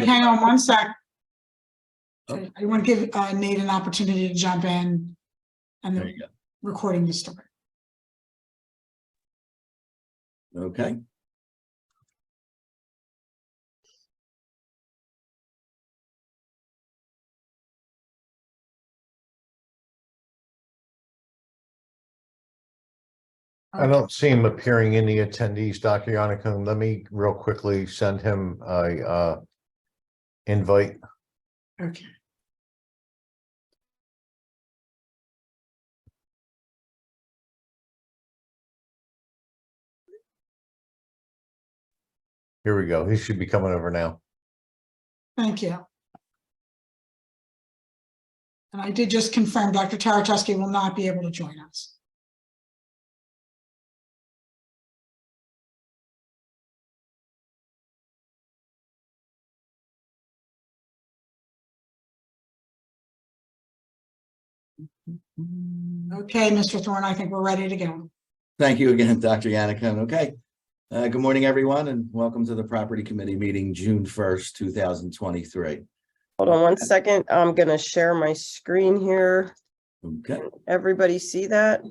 hang on one sec. Oh. I want to give Nate an opportunity to jump in and There then you recording the story. go. Okay. I don't see him appearing in the attendees, Dr. Yannicka. Let me real quickly send him a invite. Okay. Here we go. He should be coming over now. Thank you. And I did just confirm Dr. Tarachowski will not be able to join us. Okay, Mr. Thorne, I think we're ready to go. Thank you again, Dr. Yannicka. Okay. Good morning, everyone, and welcome to the Property Committee meeting, June 1st, 2023. Hold on one second. I'm going to share my screen here. Okay, Everybody see that?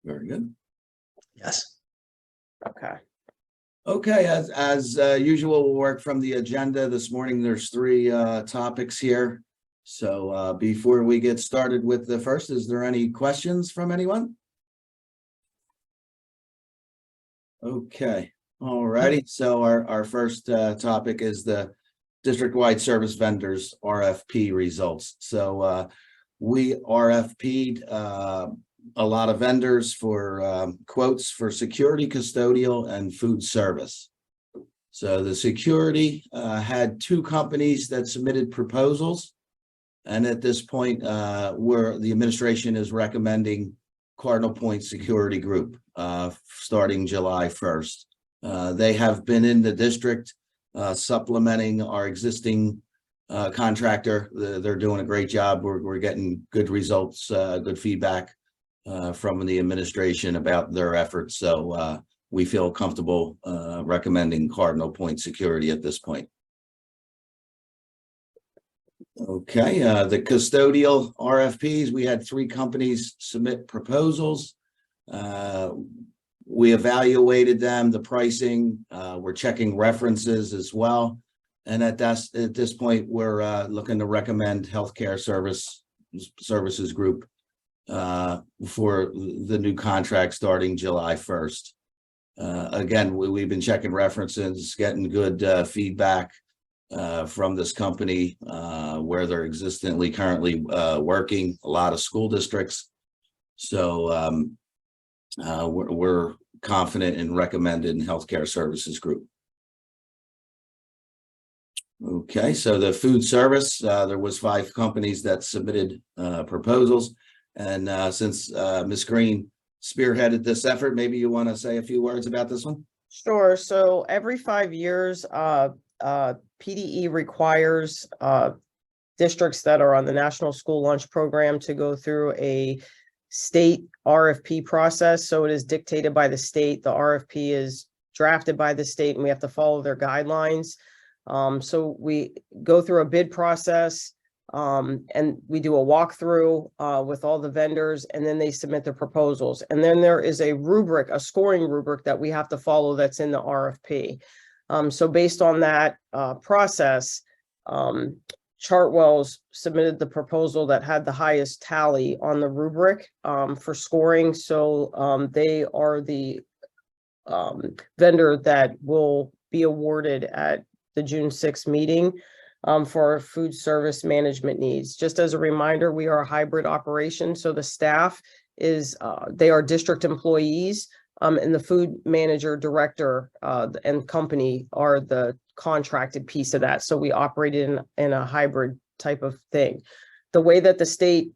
very good. Yes. Okay. Okay, as usual, we'll work from the agenda. This morning, there's three topics here. So before we get started with the first, is there any questions from anyone? Okay, all righty. So our first topic is the district-wide service vendors RFP results. So we RFP'd a lot of vendors for quotes for security, custodial, and food service. So the security had two companies that submitted proposals. And at this point, where the administration is recommending Cardinal Point Security Group starting July 1st. They have been in the district supplementing our existing contractor. They're doing a great job. We're getting good results, good feedback from the administration about their efforts. So we feel comfortable recommending Cardinal Point Security at this point. Okay, the custodial RFPs, we had three companies submit proposals. We evaluated them, the pricing, we're checking references as well. And at this point, we're looking to recommend Healthcare Services Group for the new contract starting July 1st. Again, we've been checking references, getting good feedback from this company where they're currently working, a lot of school districts. So we're confident in recommending Healthcare Services Group. Okay, so the food service, there was 5 companies that submitted proposals. And since Ms. Green spearheaded this effort, maybe you want to say a few words about this one? Sure. So every 5 years, PDE requires districts that are on the National School Lunch Program to go through a state RFP process. So it is dictated by the state. The RFP is drafted by the state and we have to follow their guidelines. So we go through a bid process and we do a walkthrough with all the vendors, and then they submit their proposals. And then there is a rubric, a scoring rubric that we have to follow that's in the RFP. So based on that process, Chartwell's submitted the proposal that had the highest tally on the rubric for scoring. So they are the vendor that will be awarded at the June 6th meeting for our food service management needs. Just as a reminder, we are a hybrid operation. So the staff is, they are district employees. And the food manager, director, and company are the contracted piece of that. So we operate in a hybrid type of thing. The way that the state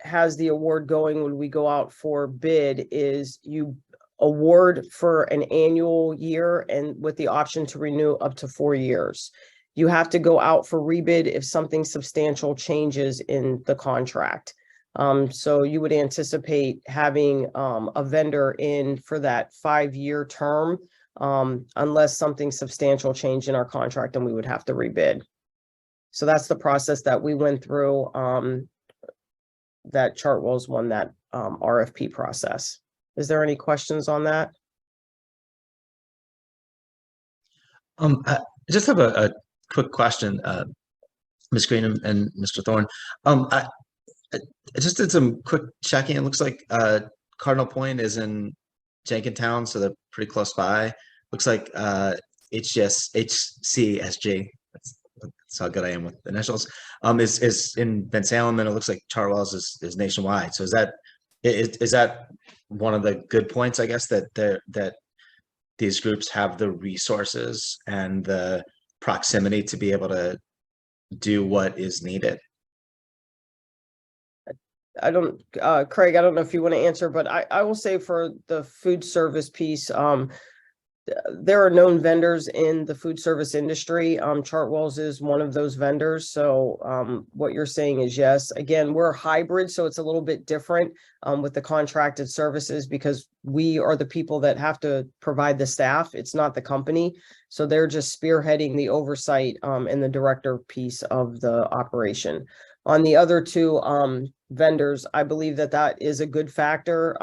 has the award going when we go out for bid is you award for an annual year and with the option to renew up to 4 years. You have to go out for rebid if something substantial changes in the contract. So you would anticipate having a vendor in for that 5-year term, unless something substantial changed in our contract and we would have to rebid. So that's the process that we went through, that Chartwell's won that RFP process. Is there any questions on that? I just have a quick question, Ms. Green and Mr. Thorne. I just did some quick checking. It looks like Cardinal Point is in Jenkintown, so they're pretty close by. Looks like HCSG. That's how good I am with initials. Is in Ben Salem, and it looks like Chartwell's is nationwide. So is that one of the good points, I guess, that these groups have the resources and the proximity to be able to do what is needed? I don't, Craig, I don't know if you want to answer, but I will say for the food service piece, there are known vendors in the food service industry. Chartwell's is one of those vendors. So what you're saying is yes. Again, we're hybrid, so it's a little bit different with the contracted services because we are the people that have to provide the staff. It's not the company. So they're just spearheading the oversight and the director piece of the operation. On the other two vendors, I believe that is a good factor,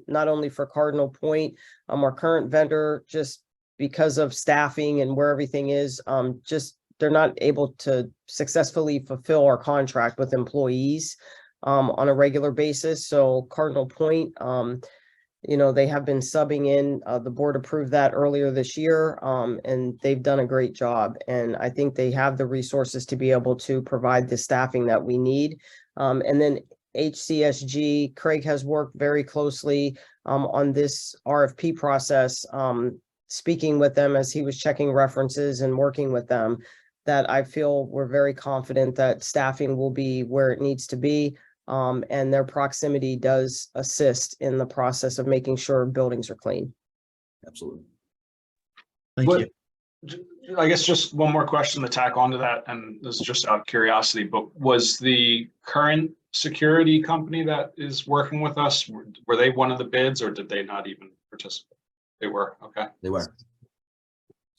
not only for Cardinal Point, our current vendor, just because of staffing and where everything is, just they're not able to successfully fulfill our contract with employees on a regular basis. So Cardinal Point, they have been subbing in. The board approved that earlier this year, and they've done a great job. And I think they have the resources to be able to provide the staffing that we need. And then HCSG, Craig has worked very closely on this RFP process, speaking with them as he was checking references and working with them, that I feel we're very confident that staffing will be where it needs to be. And their proximity does assist in the process of making sure buildings are clean. Absolutely. Thank you. I guess just one more question to tack onto that, and this is just out of curiosity, but was the current security company that is working with us, were they one of the bids or did they not even participate? They were, okay. They were.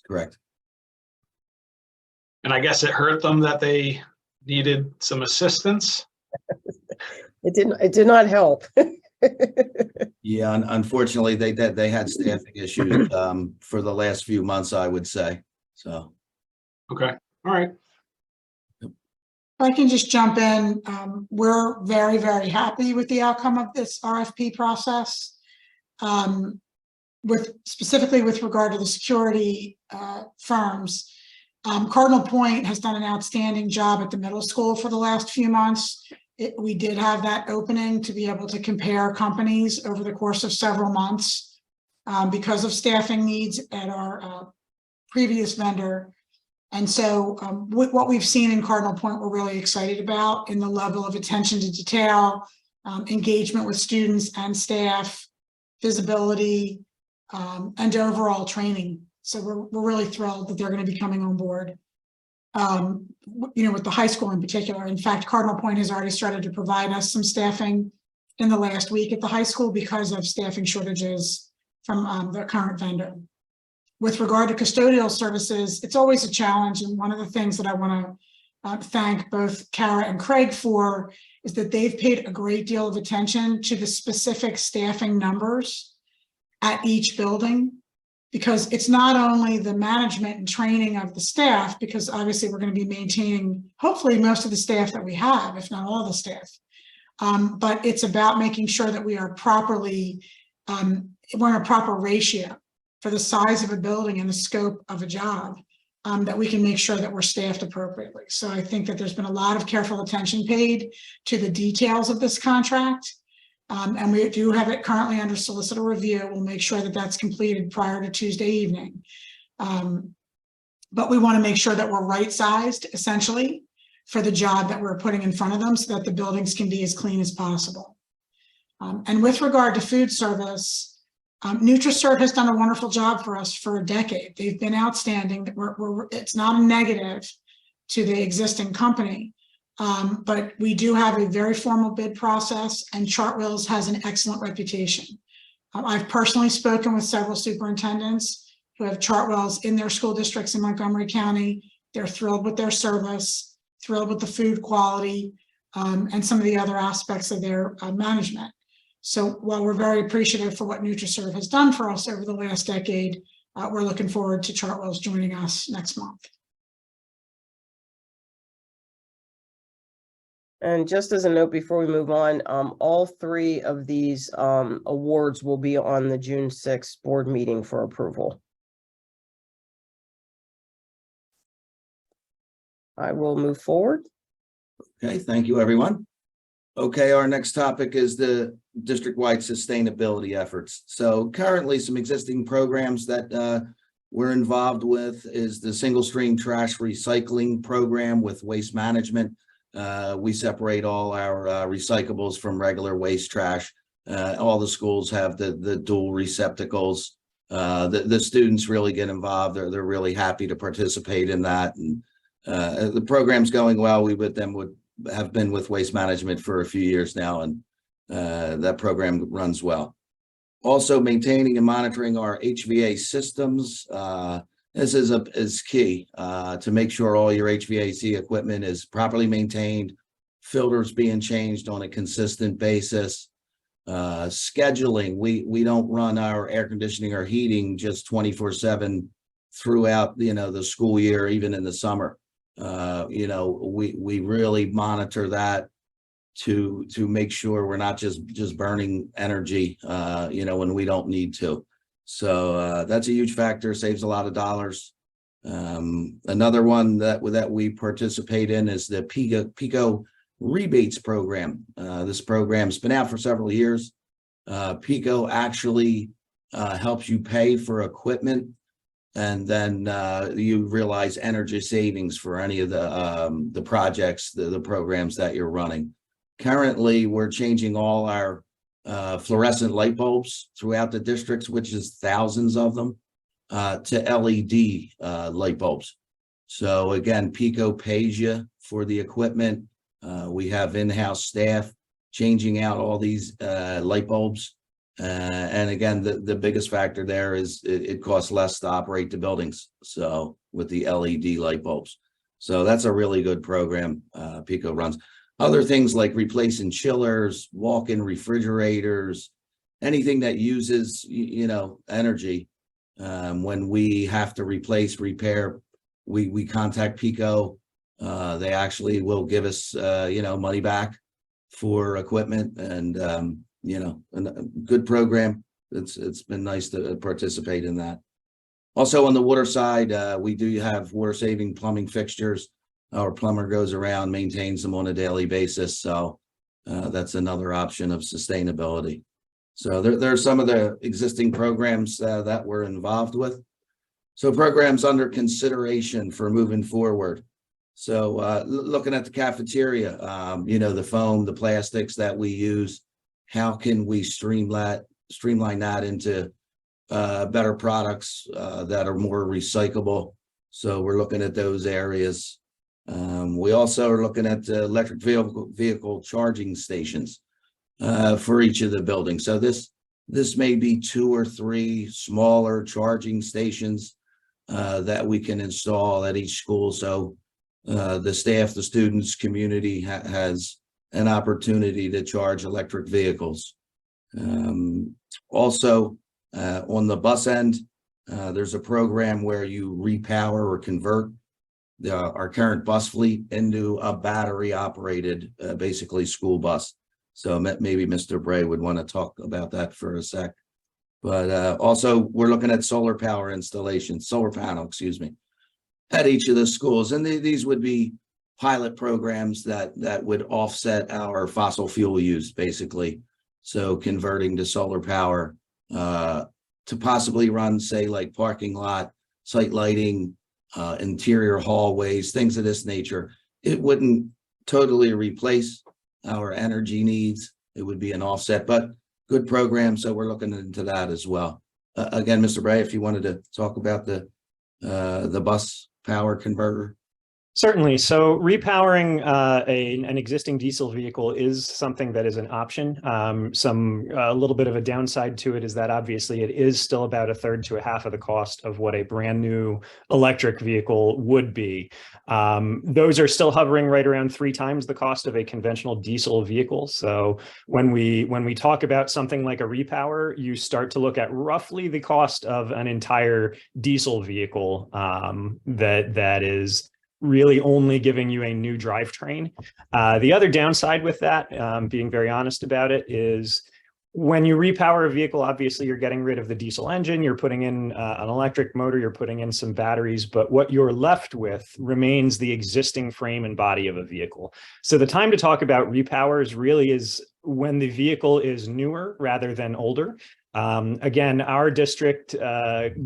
Correct. And I guess it hurt them that they needed some assistance. It did not help. Yeah, unfortunately, they had staffing issues for the last few months, I would say. So. Okay, all right. If I can just jump in, we're very, very happy with the outcome of this RFP process. Specifically with regard to the security firms, Cardinal Point has done an outstanding job at the middle school for the last few months. We did have that opening to be able to compare companies over the course of several months because of staffing needs at our previous vendor. And so what we've seen in Cardinal Point, we're really excited about in the level of attention to detail, engagement with students and staff, visibility, and overall training. So we're really thrilled that they're going to be coming on board. With the high school in particular. In fact, Cardinal Point has already started to provide us some staffing in the last week at the high school because of staffing shortages from the current vendor. With regard to custodial services, it's always a challenge. And one of the things that I want to thank both Kara and Craig for is that they've paid a great deal of attention to the specific staffing numbers at each building, because it's not only the management and training of the staff, because obviously we're going to be maintaining hopefully most of the staff that we have, if not all the staff, but it's about making sure that we are properly, we're in a proper ratio for the size of a building and the scope of a job, that we can make sure that we're staffed appropriately. So I think that there's been a lot of careful attention paid to the details of this contract. And we do have it currently under solicitor review. We'll make sure that that's completed prior to Tuesday evening. But we want to make sure that we're right-sized, essentially, for the job that we're putting in front of them so that the buildings can be as clean as possible. And with regard to food service, NutriCert has done a wonderful job for us for a decade. They've been outstanding. It's not a negative to the existing company. But we do have a very formal bid process, and Chartwell's has an excellent reputation. I've personally spoken with several superintendents who have Chartwell's in their school districts in Montgomery County. They're thrilled with their service. thrilled with the food quality, and some of the other aspects of their management. So while we're very appreciative for what NutriServe has done for us over the last decade, we're looking forward to Chartwell's joining us next month. And just as a note before we move on, all three of these awards will be on the June 6th board meeting for approval. I will move forward. Okay, thank you, everyone. Okay, our next topic is the district-wide sustainability efforts. So currently, some existing programs that we're involved with is the single-stream trash recycling program with Waste Management. We separate all our recyclables from regular waste trash. All the schools have the dual receptacles. The students really get involved. They're really happy to participate in that. And the program's going well. We have been with Waste Management for a few years now, and that program runs well. Also, maintaining and monitoring our HVA systems. This is key to make sure all your HVAC equipment is properly maintained, filters being changed on a consistent basis. Scheduling, we don't run our air conditioning or heating just 24/7 throughout, the school year, even in the summer. We really monitor that to make sure we're not just burning energy, when we don't need to. So that's a huge factor, saves a lot of dollars. Another one that we participate in is the PICO rebates program. This program's been out for several years. PICO actually helps you pay for equipment, and then you realize energy savings for any of the projects, the programs that you're running. Currently, we're changing all our fluorescent light bulbs throughout the districts, which is thousands of them, to LED light bulbs. So again, PICO pays you for the equipment. We have in-house staff changing out all these light bulbs. And again, the biggest factor there is it costs less to operate the buildings. So with the LED light bulbs. So that's a really good program PICO runs. Other things like replacing chillers, walk-in refrigerators, anything that uses, energy. When we have to repair, we contact PICO. They actually will give us, money back for equipment, and, a good program. It's been nice to participate in that. Also on the water side, we do have water-saving plumbing fixtures. Our plumber goes around, maintains them on a daily basis. So that's another option of sustainability. So there are some of the existing programs that we're involved with. So programs under consideration for moving forward. So looking at the cafeteria, the foam, the plastics that we use, how can we streamline that into better products that are more recyclable? So we're looking at those areas. We also are looking at electric vehicle charging stations for each of the buildings. So this may be 2 or 3 smaller charging stations that we can install at each school. So the staff, the students, community has an opportunity to charge electric vehicles. Also, on the bus end, there's a program where you repower or convert our current bus fleet into a battery operated, basically school bus. So maybe Mr. Bray would want to talk about that for a sec. But also we're looking at solar panel, at each of the schools. And these would be pilot programs that would offset our fossil fuel use, basically. So converting to solar power to possibly run, say, like parking lot, site lighting, interior hallways, things of this nature. It wouldn't totally replace our energy needs. It would be an offset, but good program. So we're looking into that as well. Again, Mr. Bray, if you wanted to talk about the bus power converter. Certainly. So repowering an existing diesel vehicle is something that is an option. A little bit of a downside to it is that obviously it is still about a third to a half of the cost of what a brand new electric vehicle would be. Those are still hovering right around 3 times the cost of a conventional diesel vehicle. So when we talk about something like a repower, you start to look at roughly the cost of an entire diesel vehicle that is really only giving you a new drivetrain. The other downside with that, being very honest about it, is when you repower a vehicle, obviously you're getting rid of the diesel engine, you're putting in an electric motor, you're putting in some batteries, but what you're left with remains the existing frame and body of a vehicle. So the time to talk about repowers really is when the vehicle is newer rather than older. Again, our district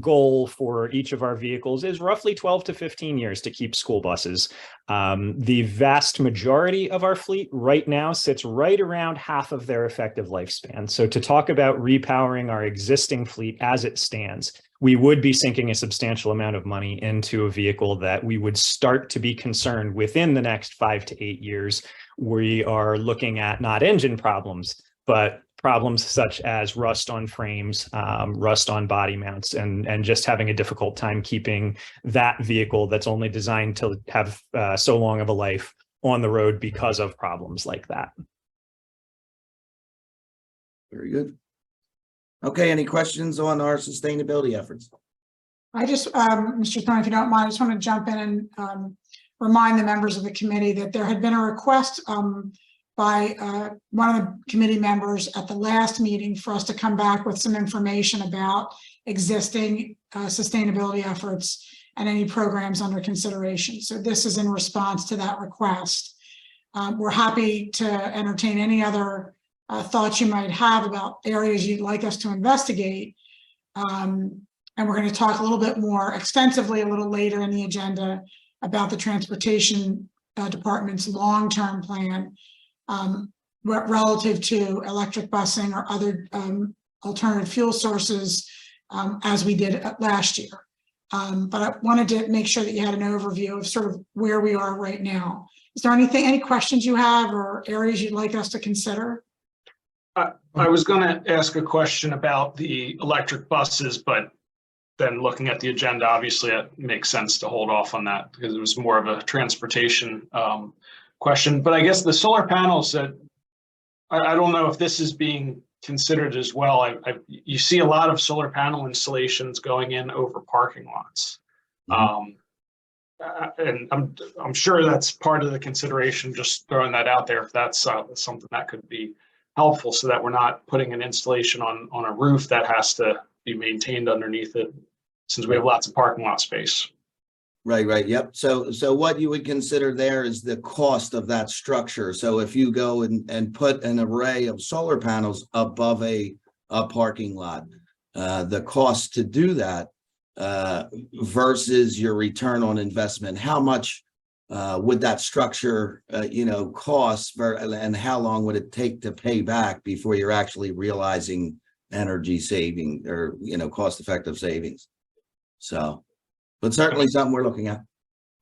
goal for each of our vehicles is roughly 12 to 15 years to keep school buses. The vast majority of our fleet right now sits right around half of their effective lifespan. So to talk about repowering our existing fleet as it stands, we would be sinking a substantial amount of money into a vehicle that we would start to be concerned within the next 5 to 8 years. We are looking at not engine problems, but problems such as rust on frames, rust on body mounts, and just having a difficult time keeping that vehicle that's only designed to have so long of a life on the road because of problems like that. Very good. Okay, any questions on our sustainability efforts? I just, Mr. Thorne, if you don't mind, I just want to jump in and remind the members of the committee that there had been a request by one of the committee members at the last meeting for us to come back with some information about existing sustainability efforts and any programs under consideration. So this is in response to that request. We're happy to entertain any other thoughts you might have about areas you'd like us to investigate. And we're going to talk a little bit more extensively a little later in the agenda about the Transportation Department's long-term plan relative to electric busing or other alternative fuel sources as we did last year. But I wanted to make sure that you had an overview of sort of where we are right now. Is there any questions you have or areas you'd like us to consider? I was going to ask a question about the electric buses, but then looking at the agenda, obviously it makes sense to hold off on that because it was more of a transportation question. But I guess the solar panels that I don't know if this is being considered as well. You see a lot of solar panel installations going in over parking lots. And I'm sure that's part of the consideration, just throwing that out there if that's something that could be helpful so that we're not putting an installation on a roof that has to be maintained underneath it since we have lots of parking lot space. Right. Yep. So what you would consider there is the cost of that structure. So if you go and put an array of solar panels above a parking lot, the cost to do that versus your return on investment, how much would that structure, cost and how long would it take to pay back before you're actually realizing energy saving or, cost effective savings? So, but certainly something we're looking at.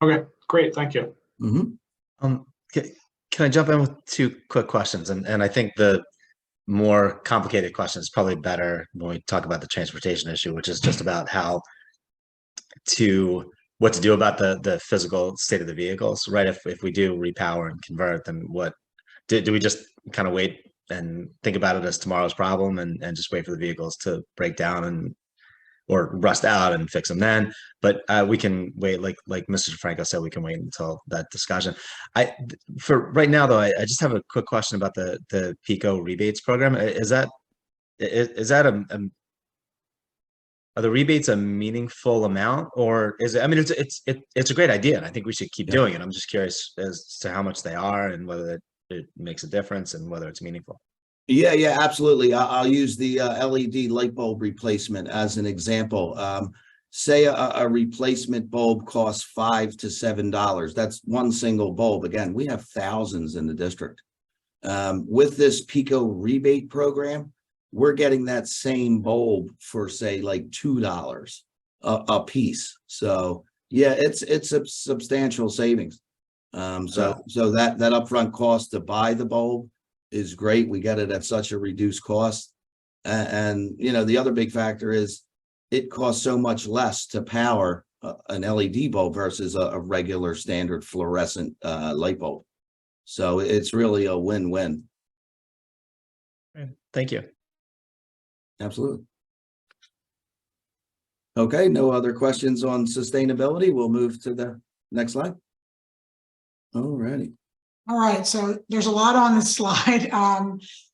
Okay, great. Thank you. Mm-hmm. Can I jump in with 2 quick questions? And I think the more complicated question is probably better when we talk about the transportation issue, which is just about what to do about the physical state of the vehicles, right? If we do repower and convert, then what do we just kind of wait and think about it as tomorrow's problem and just wait for the vehicles to break down or rust out and fix them then? But we can wait, like Mr. DeFranco said, we can wait until that discussion. For right now though, I just have a quick question about the PICO rebates program. Are the rebates a meaningful amount, or is it? I mean, it's a great idea, and I think we should keep doing it. I'm just curious as to how much they are and whether it makes a difference and whether it's meaningful. Yeah, absolutely. I'll use the LED light bulb replacement as an example. Say a replacement bulb costs $5 to $7. That's one single bulb. Again, we have thousands in the district. With this PICO rebate program, we're getting that same bulb for say like $2 a piece. So yeah, it's a substantial savings. So that upfront cost to buy the bulb is great. We get it at such a reduced cost. And you know, the other big factor is it costs so much less to power an LED bulb versus a regular standard fluorescent light bulb. So it's really a win-win. Thank you. Absolutely. Okay, no other questions on sustainability. We'll move to the next slide. All righty. All right, so there's a lot on this slide,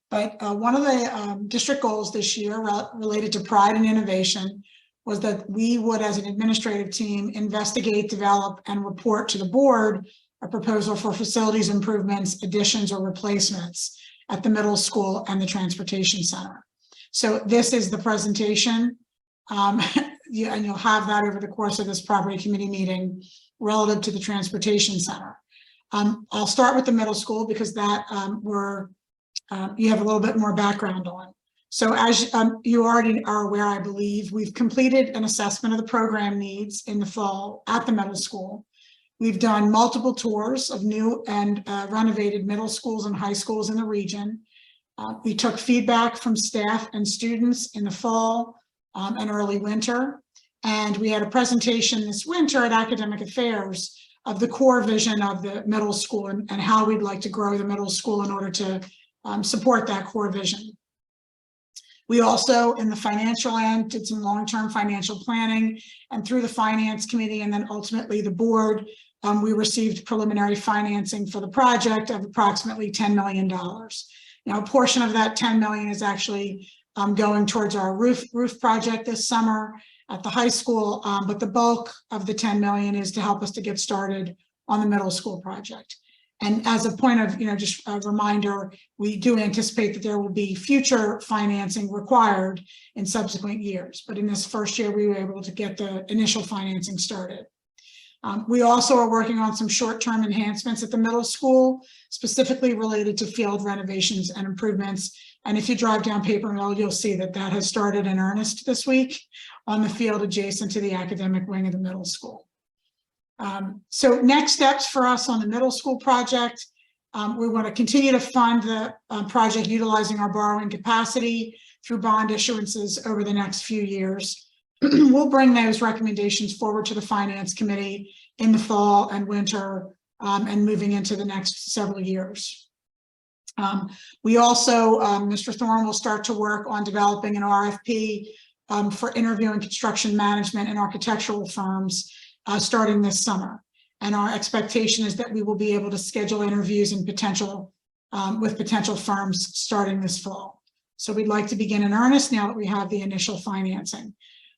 but one of the district goals this year related to pride and innovation was that we would, as an administrative team, investigate, develop, and report to the board a proposal for facilities improvements, additions, or replacements at the middle school and the transportation center. So this is the presentation, and you'll have that over the course of this property committee meeting relative to the transportation center. I'll start with the middle school because that you have a little bit more background on. So as you already are aware, I believe, we've completed an assessment of the program needs in the fall at the middle school. We've done multiple tours of new and renovated middle schools and high schools in the region. We took feedback from staff and students in the fall and early winter. And we had a presentation this winter at Academic Affairs of the core vision of the middle school and how we'd like to grow the middle school in order to support that core vision. We also, in the financial end, did some long-term financial planning, and through the finance committee and then ultimately the board, we received preliminary financing for the project of approximately $10 million. Now, a portion of that 10 million is actually going towards our roof project this summer at the high school, but the bulk of the 10 million is to help us to get started on the middle school project. And as a point of, just a reminder, we do anticipate that there will be future financing required in subsequent years. But in this first year, we were able to get the initial financing started. We also are working on some short-term enhancements at the middle school, specifically related to field renovations and improvements. And if you drive down Paper Mill, you'll see that that has started in earnest this week on the field adjacent to the academic wing of the middle school. So next steps for us on the middle school project, we want to continue to fund the project utilizing our borrowing capacity through bond issuances over the next few years. We'll bring those recommendations forward to the finance committee in the fall and winter and moving into the next several years. We also, Mr. Thorne will start to work on developing an RFP for interviewing construction management and architectural firms starting this summer. And our expectation is that we will be able to schedule interviews and with potential firms starting this fall. So we'd like to begin in earnest now that we have the initial financing.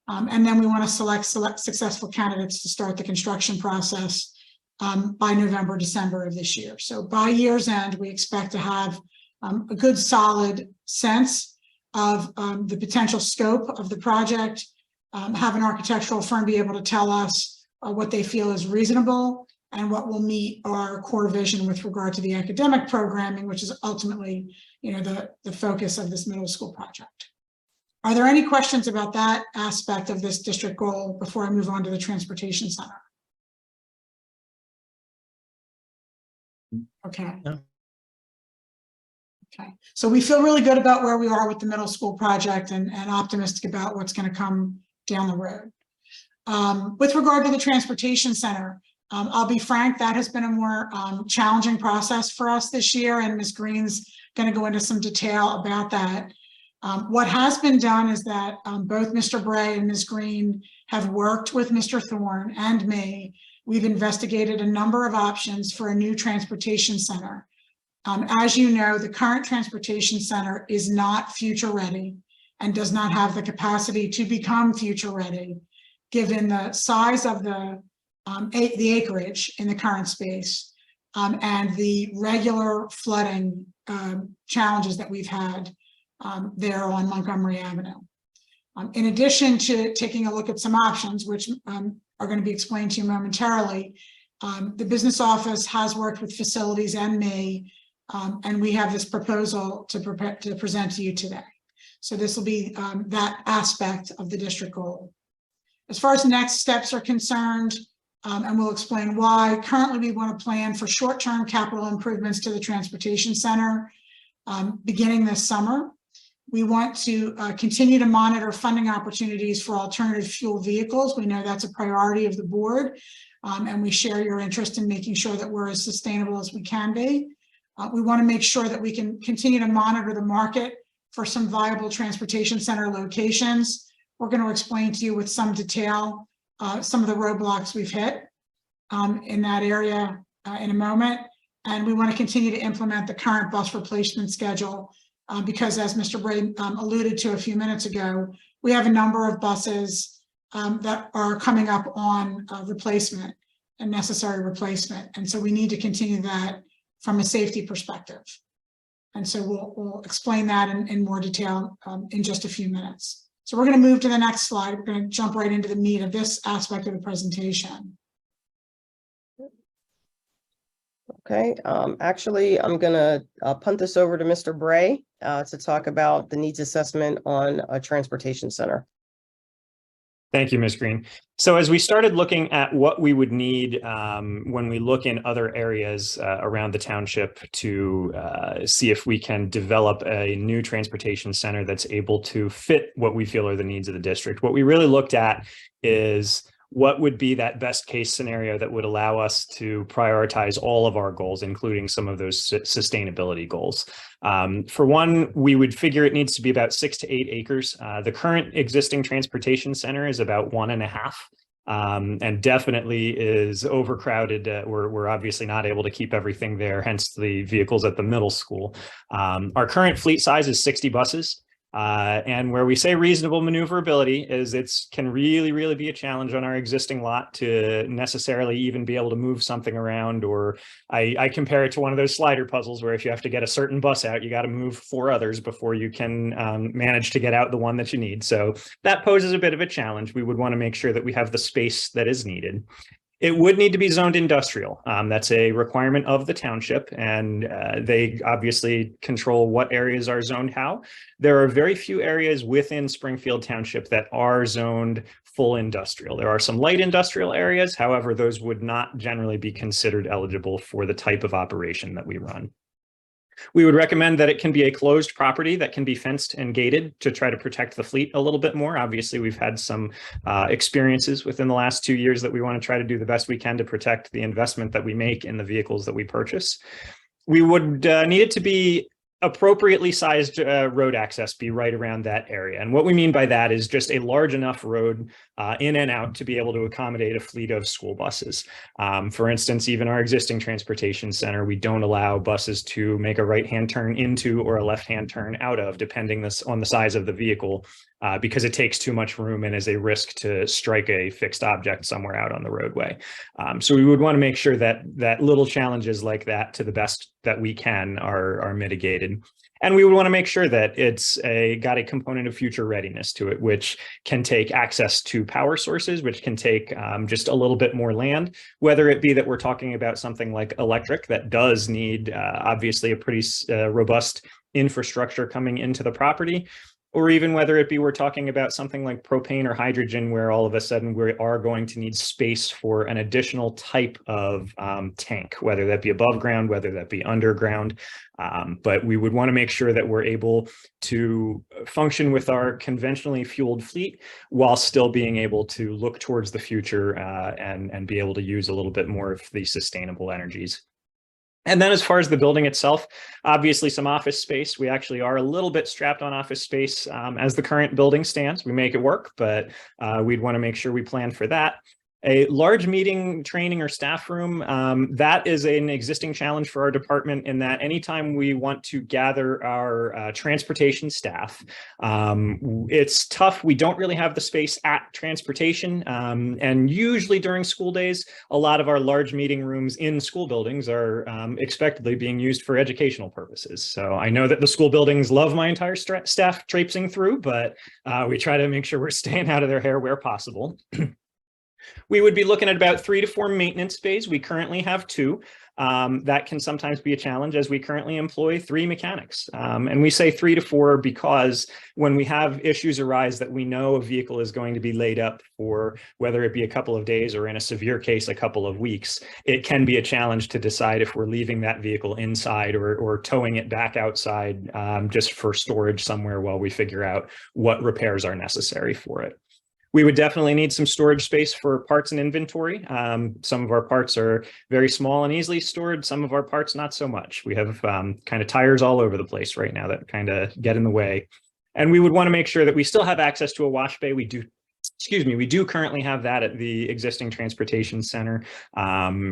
And then we want to select successful candidates to start the construction process by November, December of this year. So by year's end, we expect to have a good solid sense of the potential scope of the project, have an architectural firm be able to tell us what they feel is reasonable and what will meet our core vision with regard to the academic programming, which is ultimately, the focus of this middle school project. Are there any questions about that aspect of this district goal before I move on to the transportation center? Okay. No. Okay, so we feel really good about where we are with the middle school project and optimistic about what's going to come down the road. With regard to the transportation center, I'll be frank, that has been a more challenging process for us this year, and Ms. Green's going to go into some detail about that. What has been done is that both Mr. Bray and Ms. Green have worked with Mr. Thorne and me. We've investigated a number of options for a new transportation center. As you know, the current transportation center is not future ready and does not have the capacity to become future ready, given the size of the acreage in the current space and the regular flooding challenges that we've had there on Montgomery Avenue. In addition to taking a look at some options, which are going to be explained to you momentarily, the business office has worked with facilities and me, and we have this proposal to present to you today. So this will be that aspect of the district goal. As far as next steps are concerned, and we'll explain why. Currently, we want to plan for short-term capital improvements to the transportation center beginning this summer. We want to continue to monitor funding opportunities for alternative fuel vehicles. We know that's a priority of the board, and we share your interest in making sure that we're as sustainable as we can be. We want to make sure that we can continue to monitor the market for some viable transportation center locations. We're going to explain to you with some detail some of the roadblocks we've hit in that area in a moment. And we want to continue to implement the current bus replacement schedule because, as Mr. Bray alluded to a few minutes ago, we have a number of buses that are coming up on replacement and necessary replacement. And so we need to continue that from a safety perspective. And so we'll explain that in more detail in just a few minutes. So we're going to move to the next slide. We're going to jump right into the meat of this aspect of the presentation. Okay, actually, I'm gonna punt this over to Mr. Bray to talk about the needs assessment on a transportation center. Thank you, Ms. Green. So as we started looking at what we would need when we look in other areas around the township to see if we can develop a new transportation center that's able to fit what we feel are the needs of the district, what we really looked at is what would be that best case scenario that would allow us to prioritize all of our goals, including some of those sustainability goals. For one, we would figure it needs to be about 6 to 8 acres. The current existing transportation center is about 1.5. And definitely is overcrowded. We're obviously not able to keep everything there, hence the vehicles at the middle school. Our current fleet size is 60 buses. And where we say reasonable maneuverability is can really be a challenge on our existing lot to necessarily even be able to move something around. Or I compare it to one of those slider puzzles where if you have to get a certain bus out, you got to move 4 others before you can manage to get out the one that you need. So that poses a bit of a challenge. We would want to make sure that we have the space that is needed. It would need to be zoned industrial. That's a requirement of the township, and they obviously control what areas are zoned how. There are very few areas within Springfield Township that are zoned full industrial. There are some light industrial areas. However, those would not generally be considered eligible for the type of operation that we run. We would recommend that it can be a closed property that can be fenced and gated to try to protect the fleet a little bit more. Obviously, we've had some experiences within the last 2 years that we want to try to do the best we can to protect the investment that we make in the vehicles that we purchase. We would need it to be appropriately sized road access be right around that area. And what we mean by that is just a large enough road in and out to be able to accommodate a fleet of school buses. For instance, even our existing transportation center, we don't allow buses to make a right-hand turn into or a left-hand turn out of, depending on the size of the vehicle, because it takes too much room and is a risk to strike a fixed object somewhere out on the roadway. So we would want to make sure that little challenges like that, to the best that we can, are mitigated. And we would want to make sure that it's got a component of future readiness to it, which can take access to power sources, which can take just a little bit more land, whether it be that we're talking about something like electric that does need obviously a pretty robust infrastructure coming into the property, or even whether it be we're talking about something like propane or hydrogen, where all of a sudden we are going to need space for an additional type of tank, whether that be above ground, whether that be underground. But we would want to make sure that we're able to function with our conventionally fueled fleet while still being able to look towards the future and be able to use a little bit more of the sustainable energies. And then as far as the building itself, obviously some office space. We actually are a little bit strapped on office space as the current building stands. We make it work, but we'd want to make sure we plan for that. A large meeting, training, or staff room, that is an existing challenge for our department in that anytime we want to gather our transportation staff, it's tough. We don't really have the space at transportation. And usually during school days, a lot of our large meeting rooms in school buildings are expectedly being used for educational purposes. So I know that the school buildings love my entire staff traipsing through, but we try to make sure we're staying out of their hair where possible. We would be looking at about 3 to 4 maintenance bays. We currently have 2. that can sometimes be a challenge, as we currently employ 3 mechanics. And we say 3 to 4 because when we have issues arise that we know a vehicle is going to be laid up for, whether it be a couple of days or in a severe case, a couple of weeks, it can be a challenge to decide if we're leaving that vehicle inside or towing it back outside just for storage somewhere while we figure out what repairs are necessary for it. We would definitely need some storage space for parts and inventory. Some of our parts are very small and easily stored. Some of our parts, not so much. We have kind of tires all over the place right now that kind of get in the way. And we would want to make sure that we still have access to a wash bay. We do currently have that at the existing transportation center.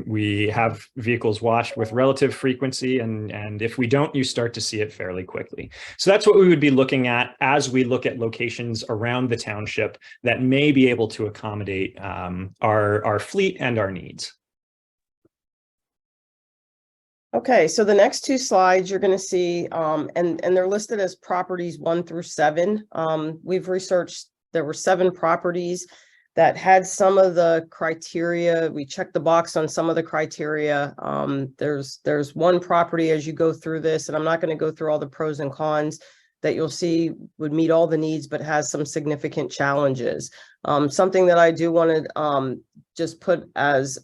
We have vehicles washed with relative frequency, and if we don't, you start to see it fairly quickly. So that's what we would be looking at as we look at locations around the township that may be able to accommodate our fleet and our needs. Okay, so the next 2 slides you're going to see, and they're listed as properties 1 through 7. We've researched, there were 7 properties that had some of the criteria. We checked the box on some of the criteria. There's one property as you go through this, and I'm not going to go through all the pros and cons, that you'll see would meet all the needs, but has some significant challenges. Something that I do want to just put as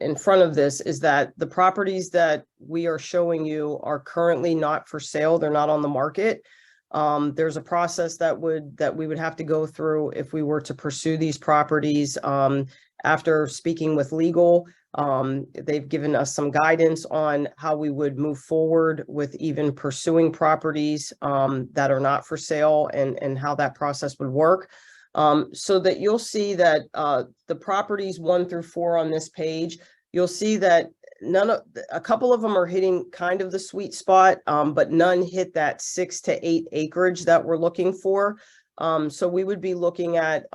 in front of this is that the properties that we are showing you are currently not for sale. They're not on the market. There's a process that we would have to go through if we were to pursue these properties. After speaking with legal, they've given us some guidance on how we would move forward with even pursuing properties that are not for sale, and how that process would work. So that you'll see that the properties 1 through 4 on this page, you'll see that a couple of them are hitting kind of the sweet spot, but none hit that 6 to 8 acreage that we're looking for. So we would be looking at,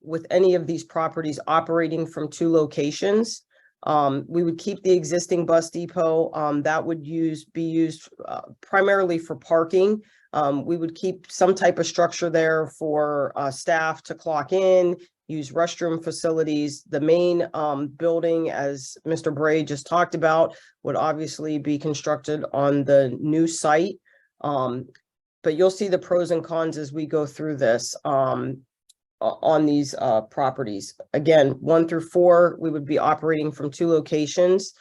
with any of these properties, operating from 2 locations. We would keep the existing bus depot that would be used primarily for parking. We would keep some type of structure there for staff to clock in, use restroom facilities. The main building, as Mr. Bray just talked about, would obviously be constructed on the new site. But you'll see the pros and cons as we go through this on these properties. Again, 1 through 4, we would be operating from 2 locations.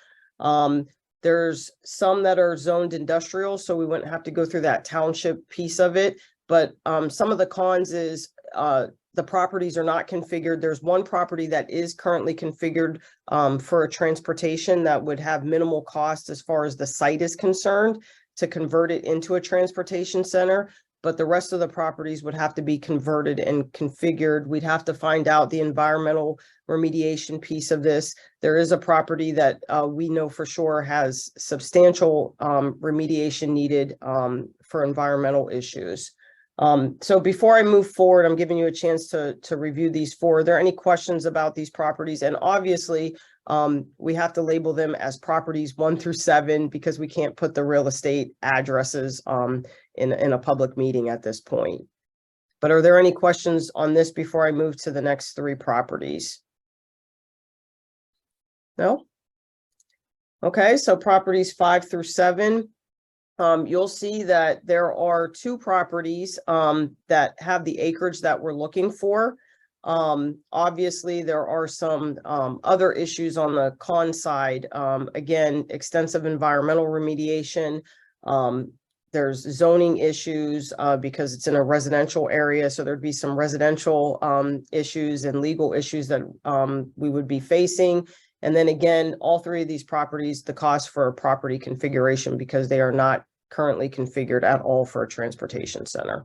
There's some that are zoned industrial, so we wouldn't have to go through that township piece of it. But some of the cons is the properties are not configured. There's one property that is currently configured for a transportation that would have minimal cost as far as the site is concerned to convert it into a transportation center. But the rest of the properties would have to be converted and configured. We'd have to find out the environmental remediation piece of this. There is a property that we know for sure has substantial remediation needed for environmental issues. So before I move forward, I'm giving you a chance to review these 4. Are there any questions about these properties? And obviously, we have to label them as properties 1 through 7 because we can't put the real estate addresses in a public meeting at this point. But are there any questions on this before I move to the next 3 properties? No? Okay, so properties 5 through 7. You'll see that there are 2 properties that have the acreage that we're looking for. Obviously, there are some other issues on the con side. Again, extensive environmental remediation. There's zoning issues because it's in a residential area. So there'd be some residential issues and legal issues that we would be facing. And then again, all 3 of these properties, the cost for property configuration because they are not currently configured at all for a transportation center.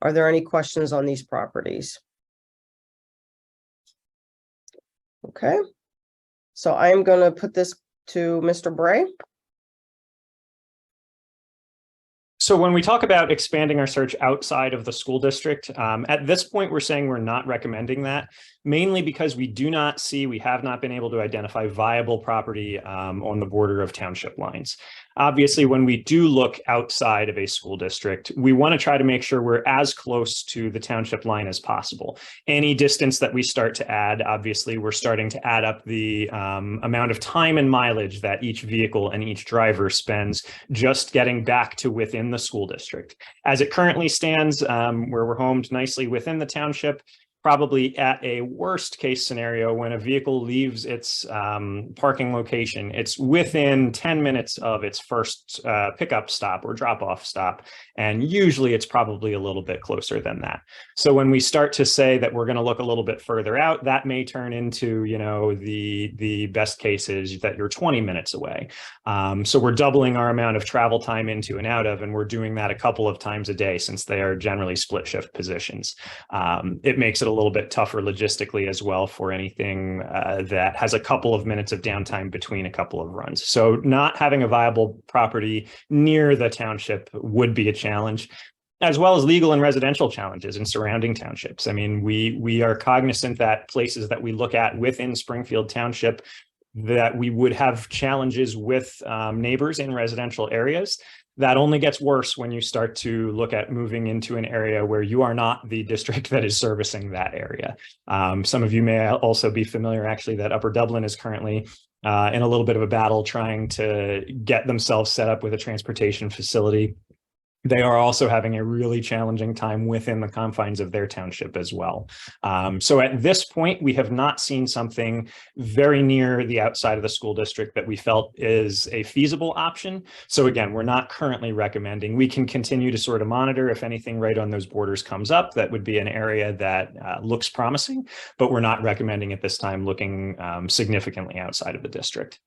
Are there any questions on these properties? Okay, so I am going to put this to Mr. Bray. So when we talk about expanding our search outside of the school district, at this point, we're saying we're not recommending that, mainly because we have not been able to identify viable property on the border of township lines. Obviously, when we do look outside of a school district, we want to try to make sure we're as close to the township line as possible. Any distance that we start to add, obviously, we're starting to add up the amount of time and mileage that each vehicle and each driver spends just getting back to within the school district. As it currently stands, where we're homed nicely within the township, probably at a worst case scenario, when a vehicle leaves its parking location, it's within 10 minutes of its first pickup stop or drop off stop. And usually it's probably a little bit closer than that. So when we start to say that we're going to look a little bit further out, that may turn into, you know, the best case is that you're 20 minutes away. So we're doubling our amount of travel time into and out of, and we're doing that a couple of times a day since they are generally split shift positions. It makes it a little bit tougher logistically as well for anything that has a couple of minutes of downtime between a couple of runs. So not having a viable property near the township would be a challenge, as well as legal and residential challenges in surrounding townships. I mean, we are cognizant that places that we look at within Springfield Township, that we would have challenges with neighbors in residential areas. That only gets worse when you start to look at moving into an area where you are not the district that is servicing that area. Some of you may also be familiar, actually, that Upper Dublin is currently in a little bit of a battle trying to get themselves set up with a transportation facility. They are also having a really challenging time within the confines of their township as well. So at this point, we have not seen something very near the outside of the school district that we felt is a feasible option. So again, we're not currently recommending. We can continue to sort of monitor if anything right on those borders comes up. That would be an area that looks promising, but we're not recommending at this time looking significantly outside of the district.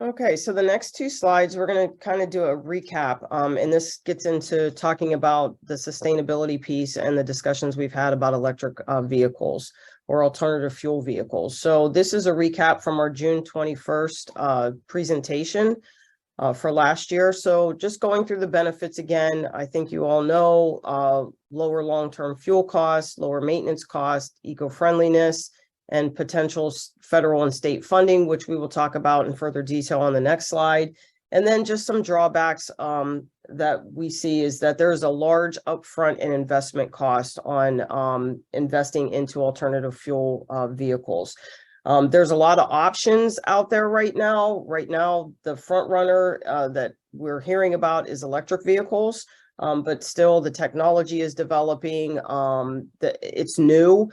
Okay, so the next two slides, we're going to kind of do a recap, and this gets into talking about the sustainability piece and the discussions we've had about electric vehicles or alternative fuel vehicles. So this is a recap from our June 21st presentation for last year. So just going through the benefits again, I think you all know lower long-term fuel costs, lower maintenance costs, eco-friendliness, and potential federal and state funding, which we will talk about in further detail on the next slide. And then just some drawbacks that we see is that there's a large upfront and investment cost on investing into alternative fuel vehicles. There's a lot of options out there right now. Right now, the front runner that we're hearing about is electric vehicles. But still the technology is developing, it's new.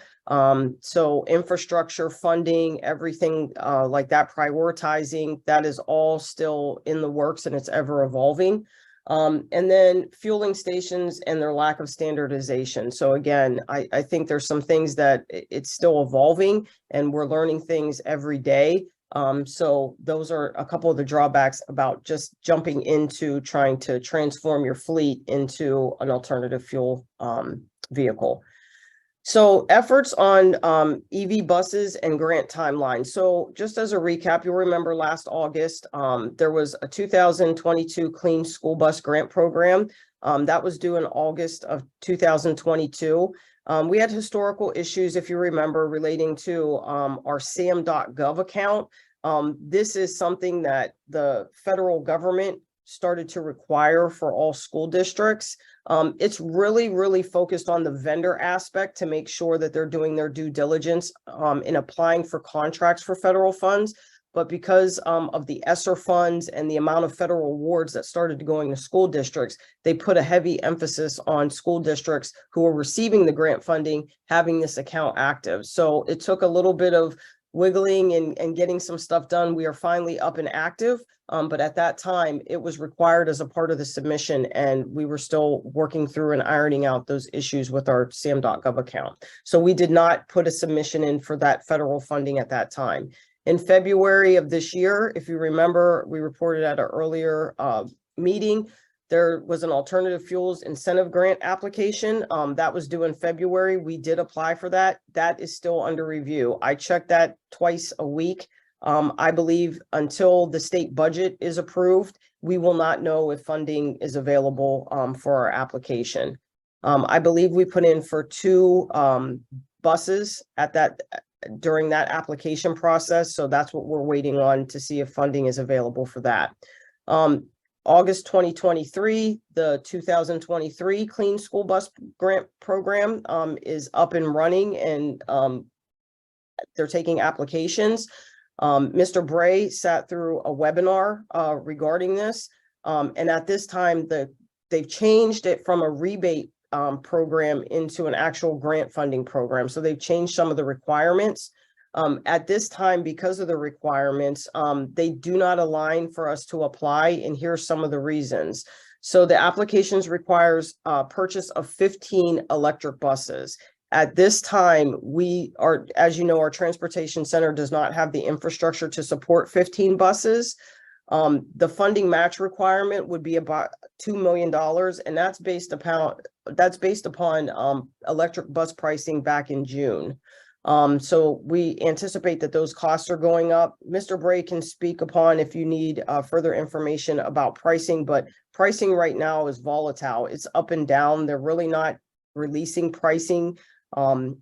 So infrastructure funding, everything like that, prioritizing, that is all still in the works and it's ever evolving. And then fueling stations and their lack of standardization. So again, I think there's some things that it's still evolving and we're learning things every day. So those are a couple of the drawbacks about just jumping into trying to transform your fleet into an alternative fuel vehicle. So efforts on EV buses and grant timelines. So just as a recap, you'll remember last August, there was a 2022 Clean School Bus Grant Program that was due in August of 2022. We had historical issues, if you remember, relating to our sam.gov account. This is something that the federal government started to require for all school districts. It's really focused on the vendor aspect to make sure that they're doing their due diligence in applying for contracts for federal funds. But because of the ESSER funds and the amount of federal awards that started going to school districts, they put a heavy emphasis on school districts who are receiving the grant funding, having this account active. So it took a little bit of wiggling and getting some stuff done. We are finally up and active. But at that time, it was required as a part of the submission, and we were still working through and ironing out those issues with our sam.gov account. So we did not put a submission in for that federal funding at that time. In February of this year, if you remember, we reported at an earlier meeting, there was an alternative fuels incentive grant application that was due in February. We did apply for that. That is still under review. I check that twice a week. I believe until the state budget is approved, we will not know if funding is available for our application. I believe we put in for 2 buses at that during that application process. So that's what we're waiting on to see if funding is available for that. August 2023, the 2023 Clean School Bus Grant Program is up and running, and they're taking applications. Mr. Bray sat through a webinar regarding this. And at this time, they've changed it from a rebate program into an actual grant funding program. So they've changed some of the requirements. At this time, because of the requirements, they do not align for us to apply, and here's some of the reasons. So the applications requires purchase of 15 electric buses. At this time, we are, as you know, our transportation center does not have the infrastructure to support 15 buses. The funding match requirement would be about $2 million, and that's based upon electric bus pricing back in June. So we anticipate that those costs are going up. Mr. Bray can speak upon if you need further information about pricing, but pricing right now is volatile. It's up and down. They're really not releasing pricing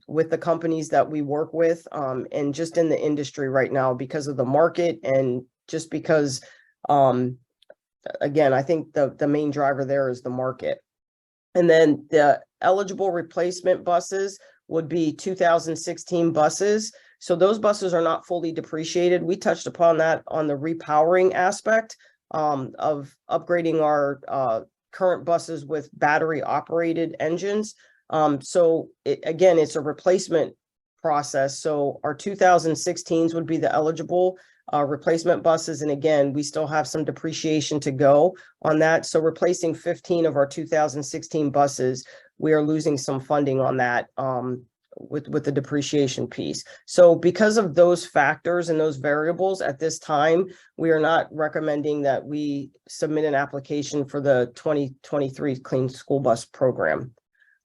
with the companies that we work with, and just in the industry right now because of the market, and just because, again, I think the main driver there is the market. And then the eligible replacement buses would be 2016 buses. So those buses are not fully depreciated. We touched upon that on the repowering aspect of upgrading our current buses with battery operated engines. So again, it's a replacement process. So our 2016s would be the eligible replacement buses. And again, we still have some depreciation to go on that. So replacing 15 of our 2016 buses, we are losing some funding on that with the depreciation piece. So because of those factors and those variables at this time, we are not recommending that we submit an application for the 2023 Clean School Bus Program.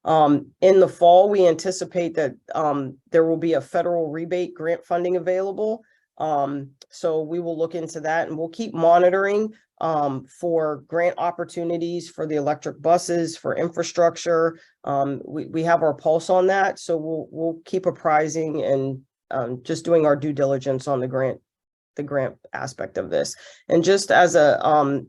In the fall, we anticipate that there will be a federal rebate grant funding available. So we will look into that, and we'll keep monitoring for grant opportunities for the electric buses, for infrastructure. We have our pulse on that, so we'll keep apprising and just doing our due diligence on the grant aspect of this. And just as a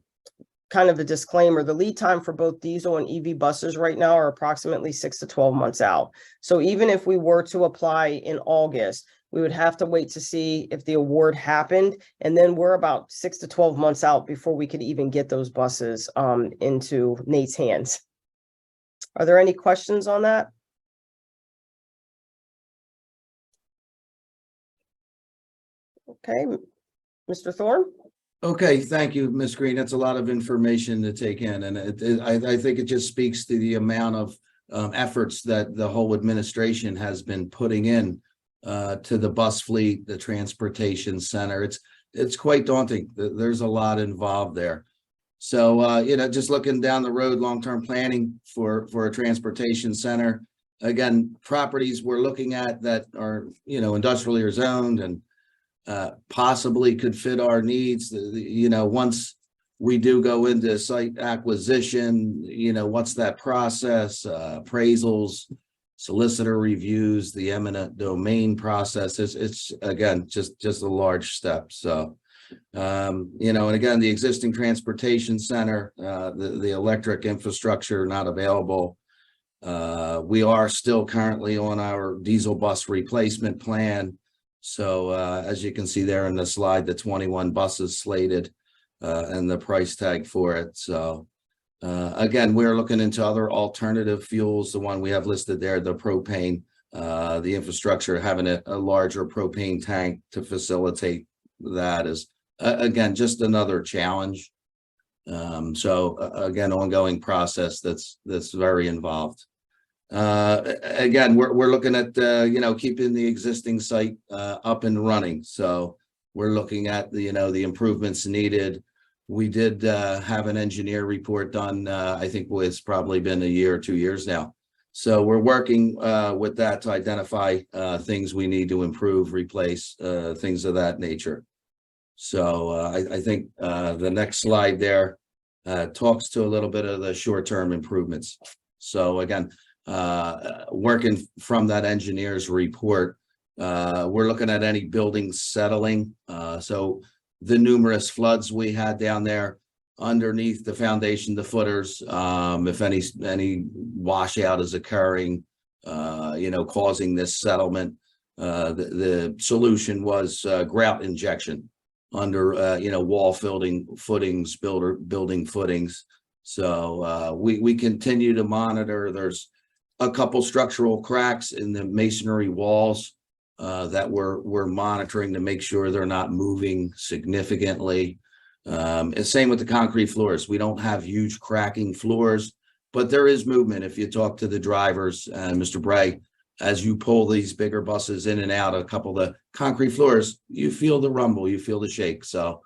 kind of a disclaimer, the lead time for both diesel and EV buses right now are approximately 6 to 12 months out. So even if we were to apply in August, we would have to wait to see if the award happened. And then we're about 6 to 12 months out before we could even get those buses into Nate's hands. Are there any questions on that? Okay, Mr. Thorne? Okay, thank you, Ms. Green. That's a lot of information to take in, and I think it just speaks to the amount of efforts that the whole administration has been putting in to the bus fleet, the transportation center. It's quite daunting. There's a lot involved there. So you know, just looking down the road, long-term planning for a transportation center. Again, properties we're looking at that are, you know, industrially or zoned and possibly could fit our needs. You know, once we do go into site acquisition, you know, what's that process? Appraisals, solicitor reviews, the eminent domain process. It's again just a large step. So you know, and again, the existing transportation center, the electric infrastructure not available. We are still currently on our diesel bus replacement plan. So as you can see there in the slide, the 21 buses slated and the price tag for it. So again, we're looking into other alternative fuels. The one we have listed there, the propane, the infrastructure, having a larger propane tank to facilitate that is, again, just another challenge. So again, ongoing process that's very involved. Again, we're looking at you know, keeping the existing site up and running. So we're looking at the, you know, the improvements needed. We did have an engineer report done. I think it's probably been a year or 2 years now. So we're working with that to identify things we need to improve, replace, things of that nature. So I think the next slide there talks to a little bit of the short-term improvements. So again, working from that engineer's report, We're looking at any buildings settling. So the numerous floods we had down there underneath the foundation, the footers, if any washout is occurring, causing this settlement, the solution was grout injection under wall footings, building footings. So we continue to monitor. There's a couple structural cracks in the masonry walls that we're monitoring to make sure they're not moving significantly. And same with the concrete floors. We don't have huge cracking floors, but there is movement. If you talk to the drivers, Mr. Bray, as you pull these bigger buses in and out, a couple of the concrete floors, you feel the rumble, you feel the shake. So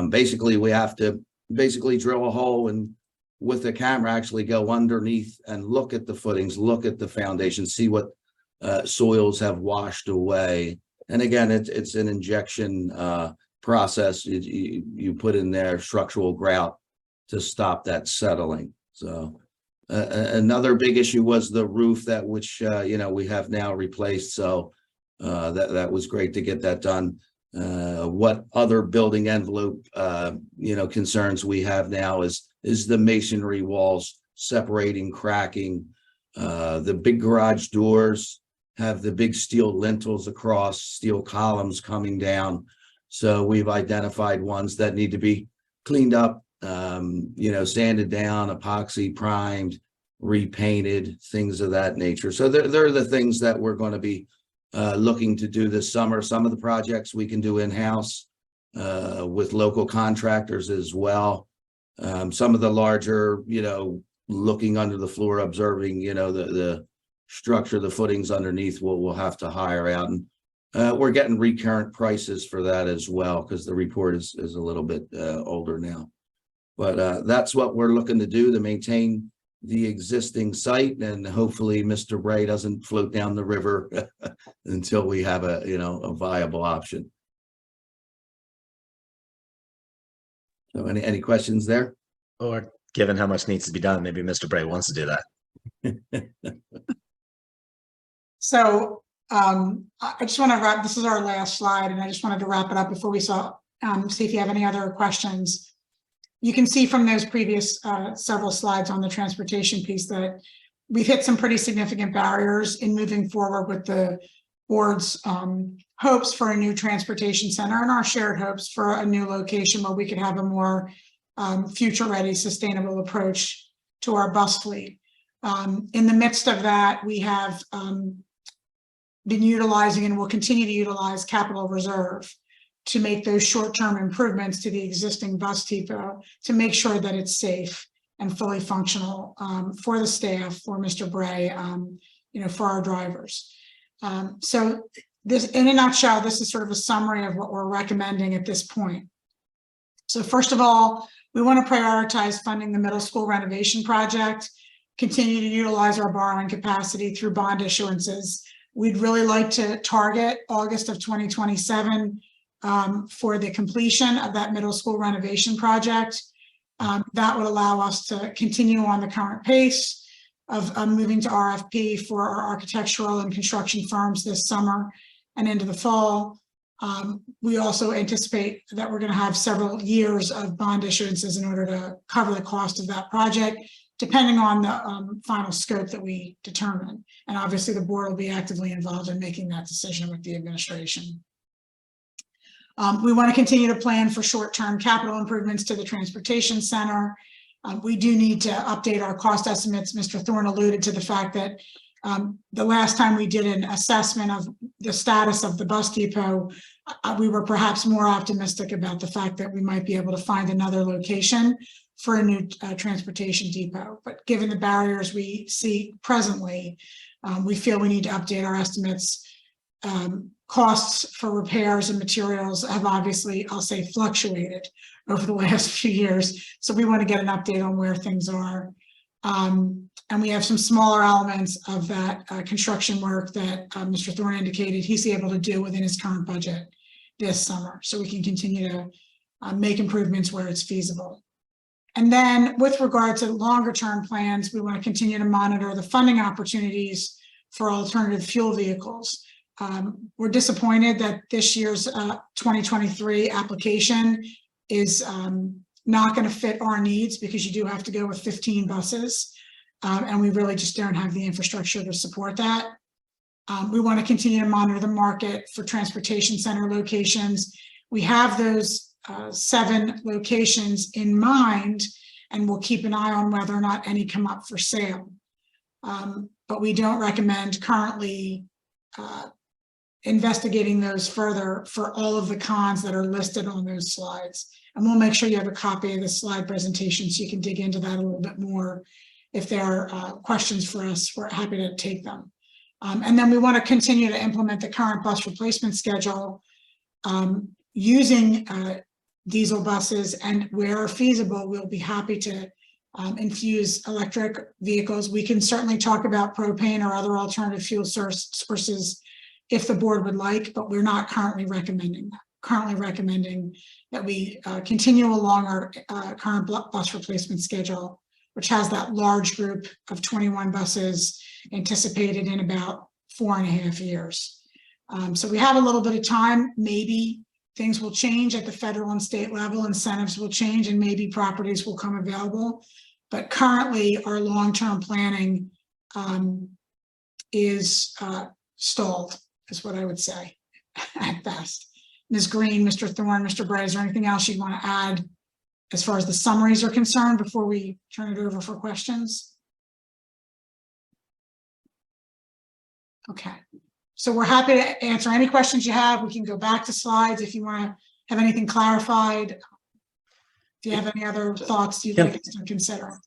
basically we have to drill a hole and with the camera actually go underneath and look at the footings, look at the foundation, see what soils have washed away. And again, it's an injection process. You put in there structural grout to stop that settling. So another big issue was the roof which we have now replaced. So that was great to get that done. What other building envelope concerns we have now is the masonry walls separating, cracking. The big garage doors have the big steel lintels across, steel columns coming down. So we've identified ones that need to be cleaned up, sanded down, epoxy primed, repainted, things of that nature. So they're the things that we're going to be looking to do this summer. Some of the projects we can do in-house with local contractors as well. Some of the larger, looking under the floor, observing, the structure, the footings underneath, we'll have to hire out. And we're getting recurrent prices for that as well, because the report is a little bit older now. But that's what we're looking to do to maintain the existing site, and hopefully Mr. Bray doesn't float down the river until we have a viable option. So any questions there? Or given how much needs to be done, maybe Mr. Bray wants to do that. So I just want to wrap, this is our last slide, and I just wanted to wrap it up before we see if you have any other questions. You can see from those previous several slides on the transportation piece that we've hit some pretty significant barriers in moving forward with the board's hopes for a new transportation center and our shared hopes for a new location where we could have a more future-ready, sustainable approach to our bus fleet. In the midst of that, we have been utilizing and will continue to utilize capital reserve to make those short-term improvements to the existing bus depot to make sure that it's safe and fully functional for the staff, for Mr. Bray, for our drivers. So this, in a nutshell, this is sort of a summary of what we're recommending at this point. So first of all, we want to prioritize funding the middle school renovation project, continue to utilize our borrowing capacity through bond issuances. We'd really like to target August of 2027 for the completion of that middle school renovation project. That would allow us to continue on the current pace of moving to RFP for our architectural and construction firms this summer and into the fall. We also anticipate that we're going to have several years of bond issuances in order to cover the cost of that project, depending on the final scope that we determine. And obviously the board will be actively involved in making that decision with the administration. We want to continue to plan for short-term capital improvements to the transportation center. We do need to update our cost estimates. Mr. Thorne alluded to the fact that the last time we did an assessment of the status of the bus depot, we were perhaps more optimistic about the fact that we might be able to find another location for a new transportation depot. But given the barriers we see presently, we feel we need to update our estimates. Costs for repairs and materials have obviously, I'll say, fluctuated over the last few years. So we want to get an update on where things are. And we have some smaller elements of that construction work that Mr. Thorne indicated he's able to do within his current budget this summer. So we can continue to make improvements where it's feasible. And then with regard to longer term plans, we want to continue to monitor the funding opportunities for alternative fuel vehicles. We're disappointed that this year's 2023 application is not going to fit our needs, because you do have to go with 15 buses. And we really just don't have the infrastructure to support that. We want to continue to monitor the market for transportation center locations. We have those 7 locations in mind, and we'll keep an eye on whether or not any come up for sale. But we don't recommend currently investigating those further for all of the cons that are listed on those slides. And we'll make sure you have a copy of the slide presentation so you can dig into that a little bit more. If there are questions for us, we're happy to take them. And then we want to continue to implement the current bus replacement schedule using diesel buses, and where feasible, we'll be happy to infuse electric vehicles. We can certainly talk about propane or other alternative fuel sources if the board would like, but we're not currently recommending that. Currently recommending that we continue along our current bus replacement schedule, which has that large group of 21 buses anticipated in about 4.5 years. So we have a little bit of time. Maybe things will change at the federal and state level, incentives will change, and maybe properties will come available. But currently, our long-term planning is stalled, is what I would say at best. Ms. Green, Mr. Thorne, Mr. Bray, is there anything else you'd want to add as far as the summaries are concerned before we turn it over for questions? Okay, so we're happy to answer any questions you have. We can go back to slides if you want to have anything clarified. Do you have any other thoughts you'd like us to consider?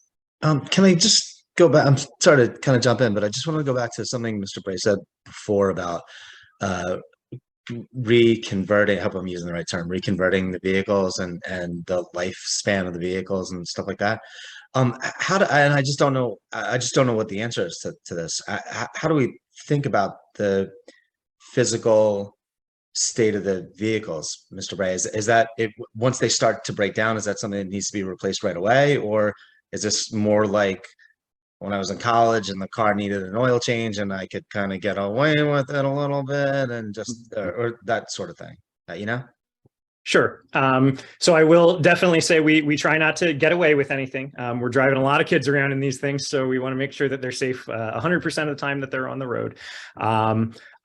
Can I just go back? I'm sorry to kind of jump in, but I just want to go back to something Mr. Bray said before about reconverting, I hope I'm using the right term, reconverting the vehicles and the lifespan of the vehicles and stuff like that. And I just don't know what the answer is to this. How do we think about the physical state of the vehicles, Mr. Bray? Is that it, once they start to break down, is that something that needs to be replaced right away? Or is this more like when I was in college and the car needed an oil change and I could kind of get away with it a little bit and just, or that sort of thing, you know? Sure. So I will definitely say we try not to get away with anything. We're driving a lot of kids around in these things, so we want to make sure that they're safe 100% of the time that they're on the road.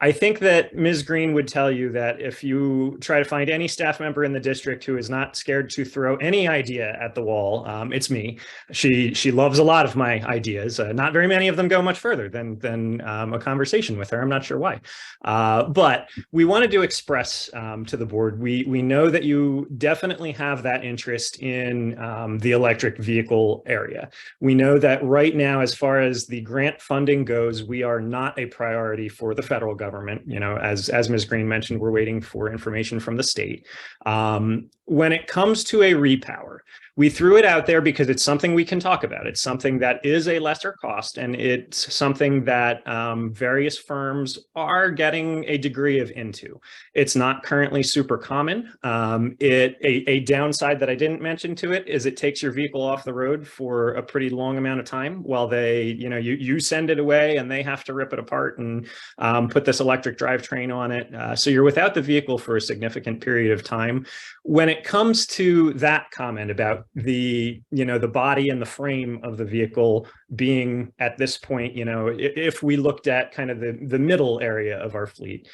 I think that Ms. Green would tell you that if you try to find any staff member in the district who is not scared to throw any idea at the wall, it's me. She loves a lot of my ideas. Not very many of them go much further than a conversation with her. I'm not sure why. But we wanted to express to the board, we know that you definitely have that interest in the electric vehicle area. We know that right now, as far as the grant funding goes, we are not a priority for the federal government. You know, as Ms. Green mentioned, we're waiting for information from the state. When it comes to a repower, we threw it out there because it's something we can talk about. It's something that is a lesser cost, and it's something that various firms are getting a degree of into. It's not currently super common. A downside that I didn't mention to it is it takes your vehicle off the road for a pretty long amount of time while they, you know, you send it away and they have to rip it apart and put this electric drivetrain on it. So you're without the vehicle for a significant period of time. When it comes to that comment about the body and the frame of the vehicle being at this point, you know, if we looked at kind of the middle area of our fleet,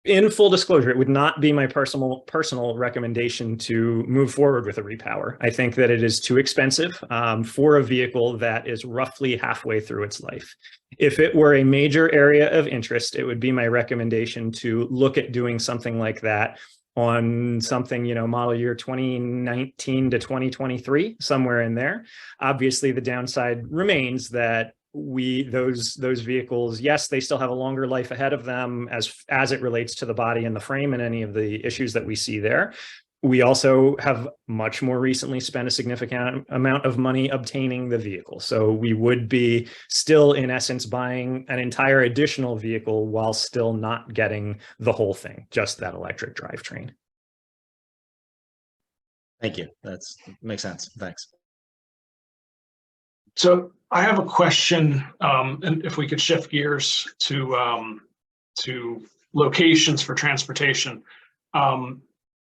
in full disclosure, it would not be my personal recommendation to move forward with a repower. I think that it is too expensive for a vehicle that is roughly halfway through its life. If it were a major area of interest, it would be my recommendation to look at doing something like that on something, you know, model year 2019 to 2023, somewhere in there. Obviously, the downside remains that those vehicles, yes, they still have a longer life ahead of them as it relates to the body and the frame and any of the issues that we see there. We also have much more recently spent a significant amount of money obtaining the vehicle. So we would be still, in essence, buying an entire additional vehicle while still not getting the whole thing, just that electric drivetrain. Thank you. That makes sense. Thanks. So I have a question, and if we could shift gears to locations for transportation.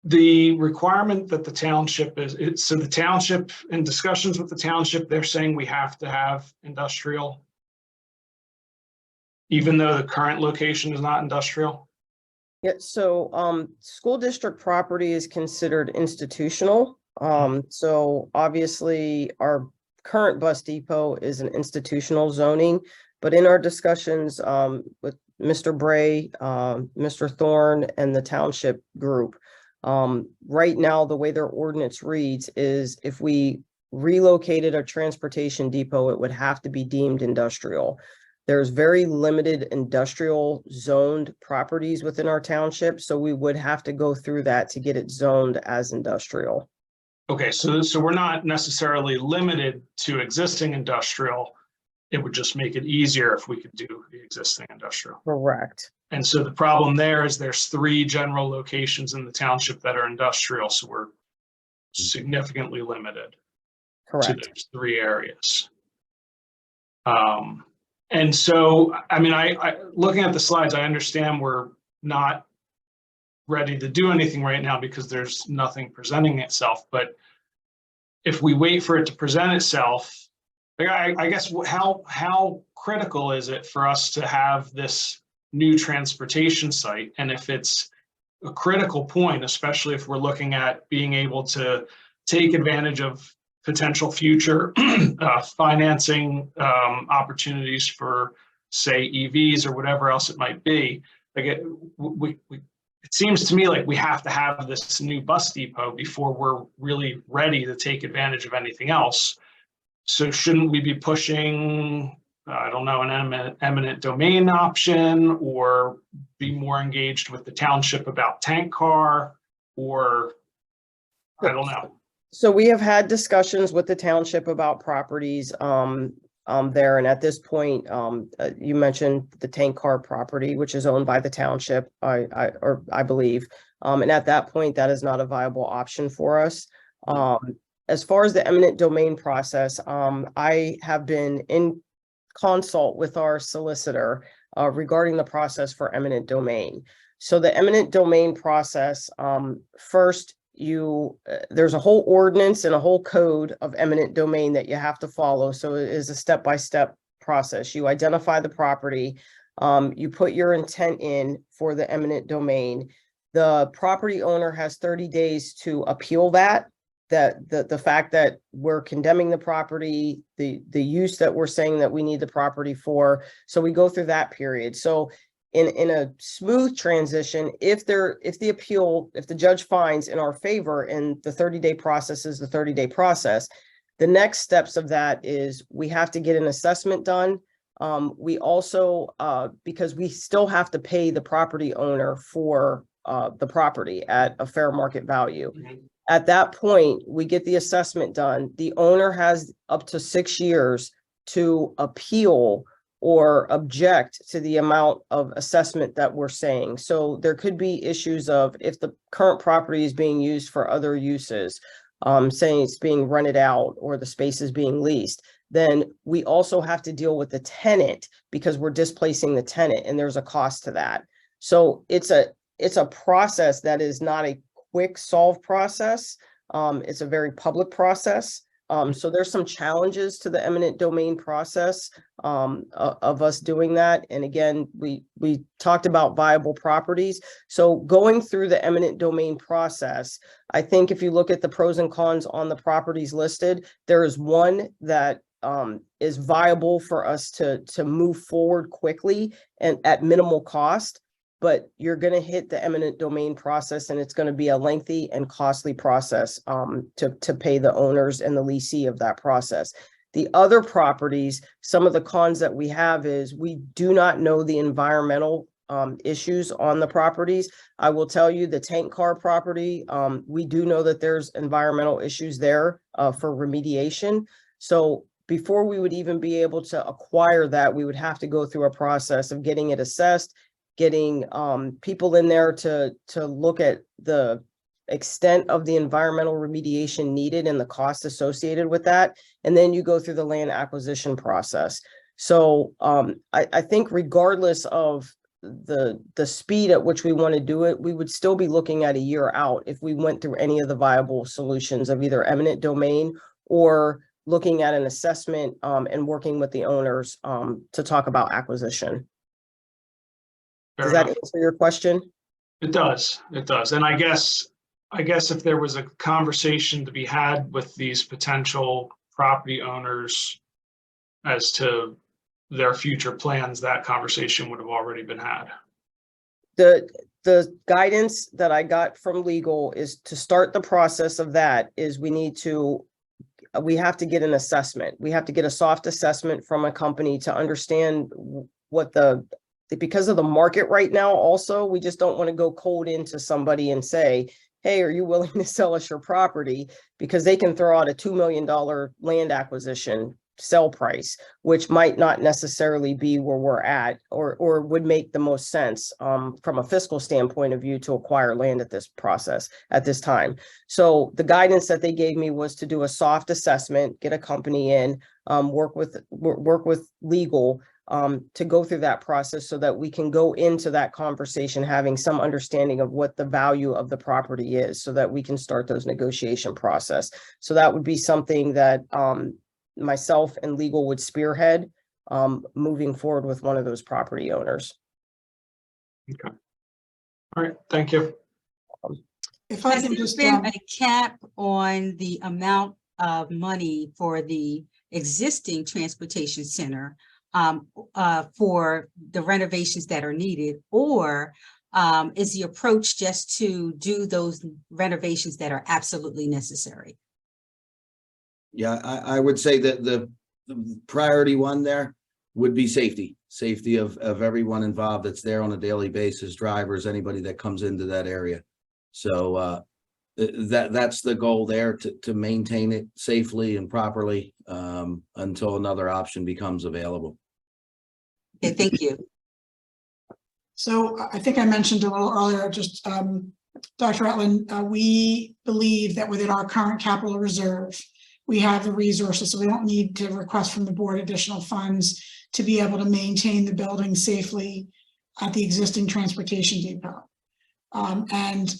The requirement that the township so the township, in discussions with the township, they're saying we have to have industrial, even though the current location is not industrial. Yeah, so school district property is considered institutional. So obviously our current bus depot is an institutional zoning, but in our discussions with Mr. Bray, Mr. Thorne, and the township group, right now, the way their ordinance reads is if we relocated a transportation depot, it would have to be deemed industrial. There's very limited industrial zoned properties within our township, so we would have to go through that to get it zoned as industrial. Okay, so we're not necessarily limited to existing industrial. It would just make it easier if we could do the existing industrial. Correct. And so the problem there is there's 3 general locations in the township that are industrial, so we're significantly limited to Correct. those 3 areas. And so, I mean, I looking at the slides, I understand we're not ready to do anything right now because there's nothing presenting itself. But if we wait for it to present itself, I guess how critical is it for us to have this new transportation site? And if it's a critical point, especially if we're looking at being able to take advantage of potential future financing opportunities for, say, EVs or whatever else it might be. Like it seems to me like we have to have this new bus depot before we're really ready to take advantage of anything else. So shouldn't we be pushing, I don't know, an eminent domain option, or be more engaged with the township about tank car, or I don't know. So we have had discussions with the township about properties there, and at this point, you mentioned the tank car property, which is owned by the township, I believe, and at that point, that is not a viable option for us. As far as the eminent domain process, I have been in consult with our solicitor regarding the process for eminent domain. So the eminent domain process, first, there's a whole ordinance and a whole code of eminent domain that you have to follow. So it is a step-by-step process. You identify the property, you put your intent in for the eminent domain. The property owner has 30 days to appeal that the fact that we're condemning the property, the use that we're saying that we need the property for. So we go through that period. So in a smooth transition, if the judge finds in our favor and the 30-day process is the 30-day process, the next steps of that is we have to get an assessment done. We also, because we still have to pay the property owner for the property at a fair market value. Mm-hmm. At that point, we get the assessment done. The owner has up to 6 years to appeal or object to the amount of assessment that we're saying. So there could be issues of if the current property is being used for other uses, saying it's being rented out or the space is being leased, then we also have to deal with the tenant because we're displacing the tenant and there's a cost to that. So it's a process that is not a quick solve process. It's a very public process. So there's some challenges to the eminent domain process of us doing that. And again, we talked about viable properties. So going through the eminent domain process, I think if you look at the pros and cons on the properties listed, there is one that is viable for us to move forward quickly and at minimal cost. But you're going to hit the eminent domain process and it's going to be a lengthy and costly process to pay the owners and the leasee of that process. The other properties, some of the cons that we have is we do not know the environmental issues on the properties. I will tell you the tank car property, we do know that there's environmental issues there for remediation. So before we would even be able to acquire that, we would have to go through a process of getting it assessed, getting people in there to look at the extent of the environmental remediation needed and the cost associated with that. And then you go through the land acquisition process. So I think regardless of the speed at which we want to do it, we would still be looking at a year out if we went through any of the viable solutions of either eminent domain or looking at an assessment and working with the owners to talk about acquisition. Fair Does that enough. answer your question? It does. It does. And I guess if there was a conversation to be had with these potential property owners as to their future plans, that conversation would have already been had. The guidance that I got from legal is to start the process of that is we have to get an assessment. We have to get a soft assessment from a company to understand what because of the market right now, also, we just don't want to go cold into somebody and say, hey, are you willing to sell us your property? Because they can throw out a $2 million land acquisition sell price, which might not necessarily be where we're at or would make the most sense from a fiscal standpoint of view to acquire land at this time. So the guidance that they gave me was to do a soft assessment, get a company in, work with legal to go through that process so that we can go into that conversation having some understanding of what the value of the property is so that we can start those negotiation process. So that would be something that myself and legal would spearhead moving forward with one of those property owners. Okay. All right. Thank you. If I Has can there just, been a cap on the amount of money for the existing transportation center for the renovations that are needed, or is the approach just to do those renovations that are absolutely necessary? Yeah, I would say that the priority one there would be safety of everyone involved that's there on a daily basis, drivers, anybody that comes into that area. So that's the goal there, to maintain it safely and properly until another option becomes available. Okay, thank you. so I think I mentioned a little earlier, just Dr. Etland, we believe that within our current capital reserve, we have the resources, so we don't need to request from the board additional funds to be able to maintain the building safely at the existing transportation depot. And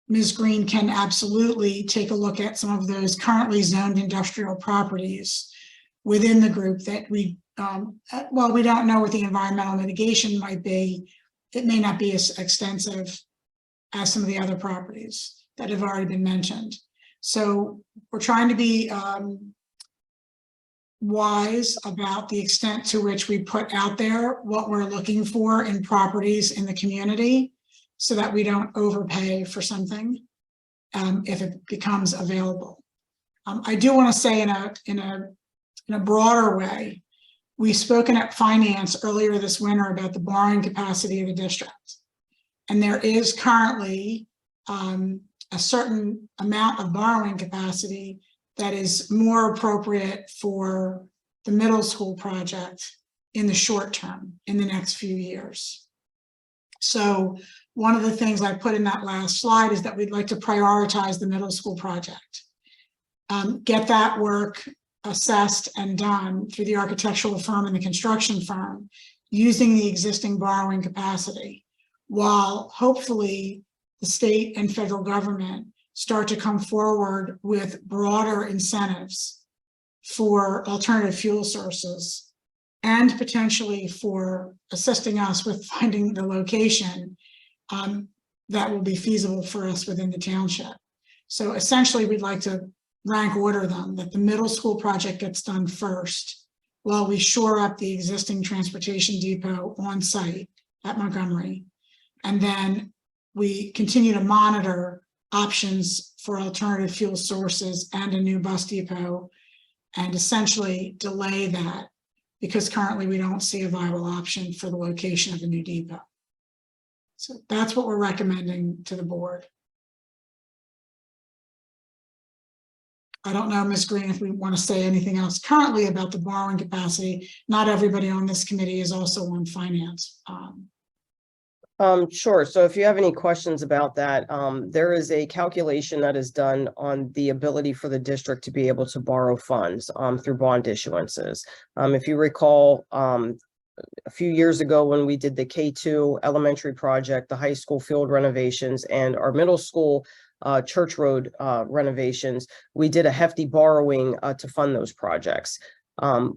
Ms. Green can absolutely take a look at some of those currently zoned industrial properties within the group that we don't know what the environmental mitigation might be. It may not be as extensive as some of the other properties that have already been mentioned. So we're trying to be wise about the extent to which we put out there what we're looking for in properties in the community so that we don't overpay for something if it becomes available. I do want to say in a broader way, we've spoken at finance earlier this winter about the borrowing capacity of the district. And there is currently a certain amount of borrowing capacity that is more appropriate for the middle school project in the short term, in the next few years. So one of the things I put in that last slide is that we'd like to prioritize the middle school project. Get that work assessed and done through the architectural firm and the construction firm using the existing borrowing capacity, while hopefully the state and federal government start to come forward with broader incentives for alternative fuel sources and potentially for assisting us with finding the location that will be feasible for us within the township. So essentially, we'd like to rank order them, that the middle school project gets done first while we shore up the existing transportation depot on site at Montgomery. And then we continue to monitor options for alternative fuel sources and a new bus depot and essentially delay that because currently we don't see a viable option for the location of a new depot. So that's what we're recommending to the board. I don't know, Ms. Green, if we want to say anything else currently about the borrowing capacity. Not everybody on this committee is also on finance. Sure. So if you have any questions about that, there is a calculation that is done on the ability for the district to be able to borrow funds through bond issuances. If you recall, a few years ago when we did the K2 elementary project, the high school field renovations, and our middle school Church Road renovations, we did a hefty borrowing to fund those projects.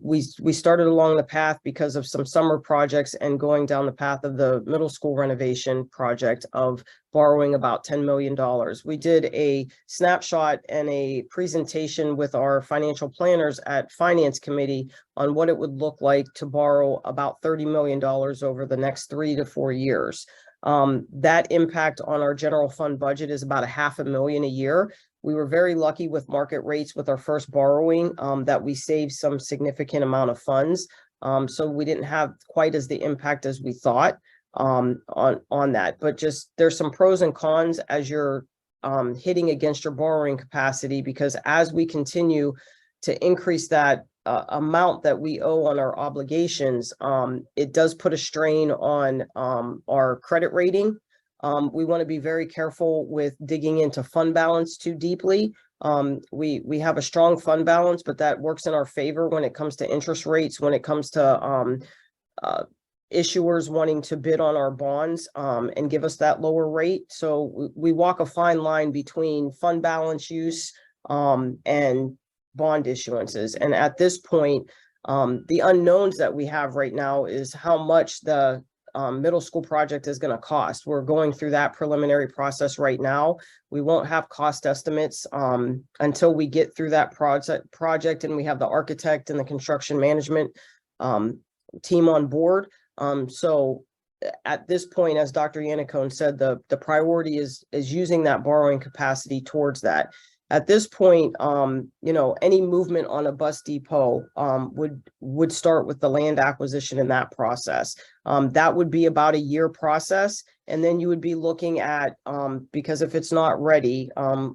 We started along the path because of some summer projects and going down the path of the middle school renovation project of borrowing about $10 million. We did a snapshot and a presentation with our financial planners at Finance Committee on what it would look like to borrow about $30 million over the next 3 to 4 years. That impact on our general fund budget is about $500,000 a year. We were very lucky with market rates with our first borrowing, that we saved some significant amount of funds. So we didn't have quite as the impact as we thought on that, but just there's some pros and cons as you're hitting against your borrowing capacity, because as we continue to increase that amount that we owe on our obligations, it does put a strain on our credit rating. We want to be very careful with digging into fund balance too deeply. We have a strong fund balance, but that works in our favor when it comes to interest rates, when it comes to issuers wanting to bid on our bonds and give us that lower rate. So we walk a fine line between fund balance use and bond issuances. And at this point, the unknowns that we have right now is how much the middle school project is going to cost. We're going through that preliminary process right now. We won't have cost estimates until we get through that project and we have the architect and the construction management team on board. So at this point, as Dr. Yannicone said, the priority is using that borrowing capacity towards that. At this point, any movement on a bus depot would start with the land acquisition in that process. That would be about a year process. And then you would be looking at, because if it's not ready,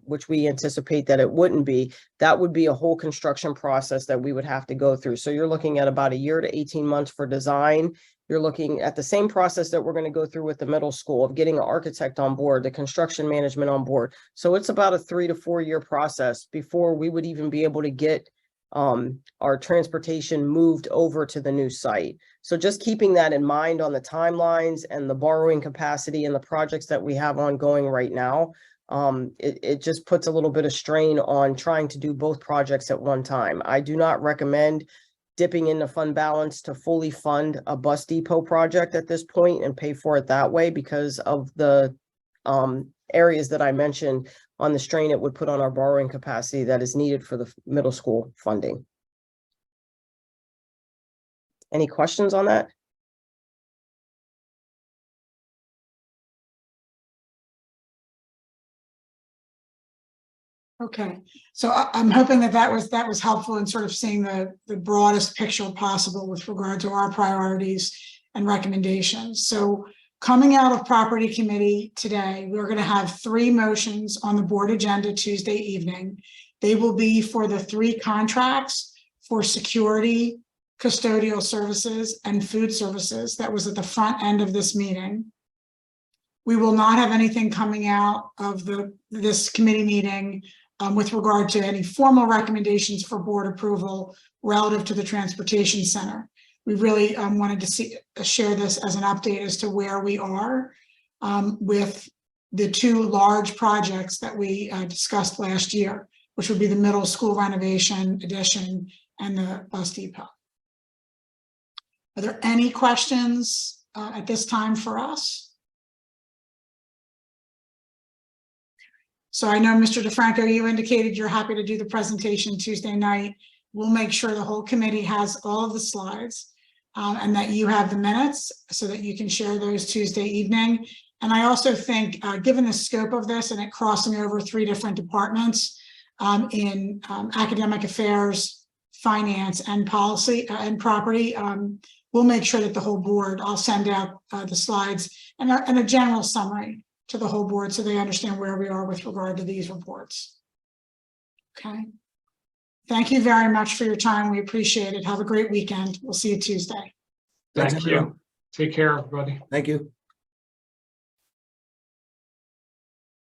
which we anticipate that it wouldn't be, that would be a whole construction process that we would have to go through. So you're looking at about a year to 18 months for design. You're looking at the same process that we're going to go through with the middle school of getting an architect on board, the construction management on board. So it's about a 3 to 4 year process before we would even be able to get our transportation moved over to the new site. So just keeping that in mind on the timelines and the borrowing capacity and the projects that we have ongoing right now, it just puts a little bit of strain on trying to do both projects at one time. I do not recommend dipping into fund balance to fully fund a bus depot project at this point and pay for it that way because of the areas that I mentioned on the strain it would put on our borrowing capacity that is needed for the middle school funding. Any questions on that? Okay, so I'm hoping that was helpful in sort of seeing the broadest picture possible with regard to our priorities and recommendations. So coming out of property committee today, we're going to have 3 motions on the board agenda Tuesday evening. They will be for the 3 contracts for security, custodial services, and food services that was at the front end of this meeting. We will not have anything coming out of this committee meeting with regard to any formal recommendations for board approval relative to the transportation center. We really wanted to share this as an update as to where we are with the 2 large projects that we discussed last year, which would be the middle school renovation addition and the bus depot. Are there any questions at this time for us? So I know, Mr. DeFranco, you indicated you're happy to do the presentation Tuesday night. We'll make sure the whole committee has all of the slides and that you have the minutes so that you can share those Tuesday evening. And I also think, given the scope of this and it crossing over 3 different departments in academic affairs, finance, and policy and property, we'll make sure that the whole board, I'll send out the slides and a general summary to the whole board so they understand where we are with regard to these reports. Okay. Thank you very much for your time. We appreciate it. Have a great weekend. We'll see you Tuesday. Thank you. Take care, everybody. Thank you.